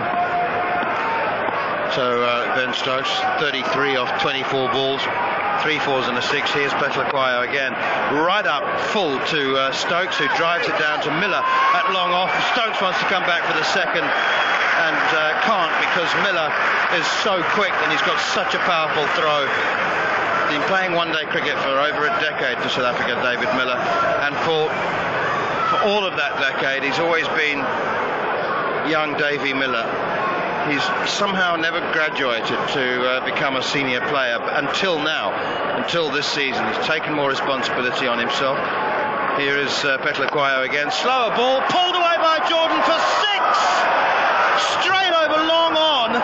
So Ben Stokes, 33 off 24 balls. 3 fours and a 6. Here's Petlakwayo again, right up full to Stokes, who drives it down to Miller at long off. Stokes wants to come back for the second and can't, because Miller is so quick and he's got such a powerful throw. Been playing one-day cricket for over a decade for South Africa, David Miller, and for all of that decade he's always been young Davy Miller. He's somehow never graduated to become a senior player until now, until this season. He's taken more responsibility on himself. Here is Petlakwayo again. Slower ball, pulled away by Jordan for 6! Straight over, long on.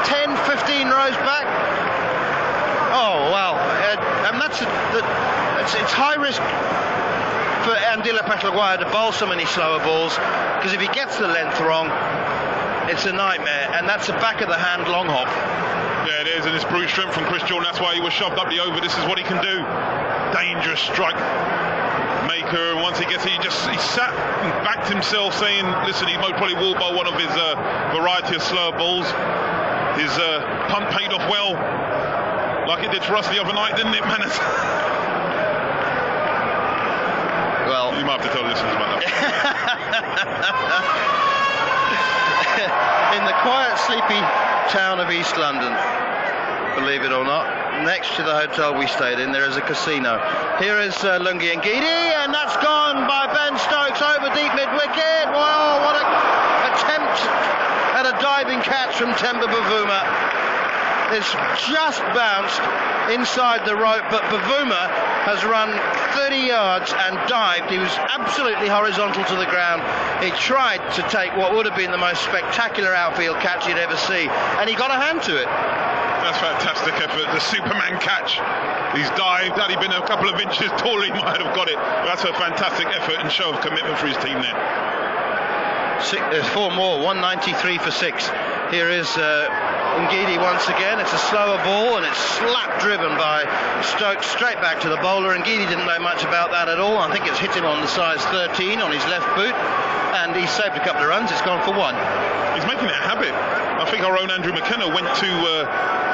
10, 15 rows back. Oh, wow. And it's high risk for Andila Petlakwayo to bowl so many slower balls, because if he gets the length wrong, it's a nightmare, and that's a back of the hand long hop. Yeah, it is, and it's brute strength from Chris Jordan. That's why he was shoved up the over. This is what he can do. Dangerous strike maker, and once he gets it, he sat and backed himself, saying, listen, he most probably will bowl one of his variety of slower balls. His punt paid off well, like it did for us the other night, didn't it, Manners? Well, you might have to tell the listeners about that. In the quiet, sleepy town of East London, believe it or not, next to the hotel we stayed in, there is a casino. Here is Lungi Ngidi, and that's gone by Ben Stokes over deep mid-wicket. Wow, what an attempt at a diving catch from Temba Bavuma. It's just bounced inside the rope, but Bavuma has run 30 yards and dived. He was absolutely horizontal to the ground. He tried to take what would have been the most spectacular outfield catch you'd ever see, and he got a hand to it. That's fantastic effort, the Superman catch. He's dived. Had he been a couple of inches taller, he might have got it. That's a fantastic effort and show of commitment for his team there. There's 4 more, 193 for 6. Here is Ngidi once again. It's a slower ball and it's slap driven by Stokes straight back to the bowler. Ngidi didn't know much about that at all. I think it's hit him on the size 13 on his left boot, and he's saved a couple of runs. It's gone for 1. He's making it a habit. I think our own Andrew McKenna went to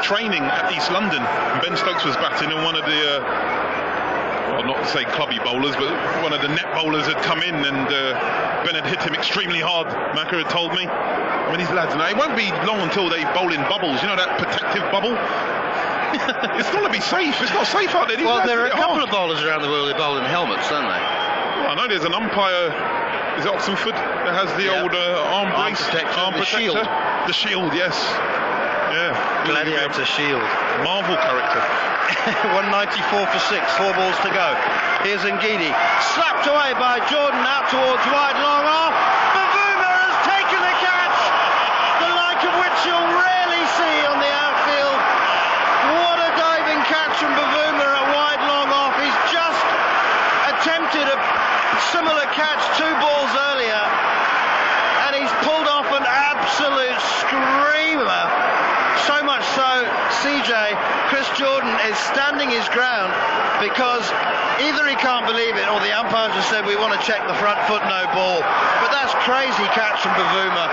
training at East London, and Ben Stokes was batting, and one of the well, not to say clubby bowlers, but one of the net bowlers had come in, and Ben had hit him extremely hard. Macca had told me. I mean, these lads, now it won't be long until they bowl in bubbles. You know that protective bubble? It's got to be safe. It's not safe out there. These Well, lads there are hit a couple hard. of bowlers around the world who bowl in helmets, don't they? Well, I know there's an umpire. Is it Oxenford that has the old arm brace? Arm protector, the shield. The shield, yes. Yeah. Gladiator shield. Marvel character. 194 for 6, 4 balls to go. Here's Ngidi, slapped away by Jordan out towards wide long off. Bavuma has taken the catch, the like of which you'll rarely see on the outfield. What a diving catch from Bavuma at wide long off. He's just attempted a similar catch 2 balls earlier, and he's pulled off an absolute screamer. So much so, Chris Jordan is standing his ground, because either he can't believe it or the umpires have said we want to check the front foot, no ball. But that's crazy catch from Bavuma.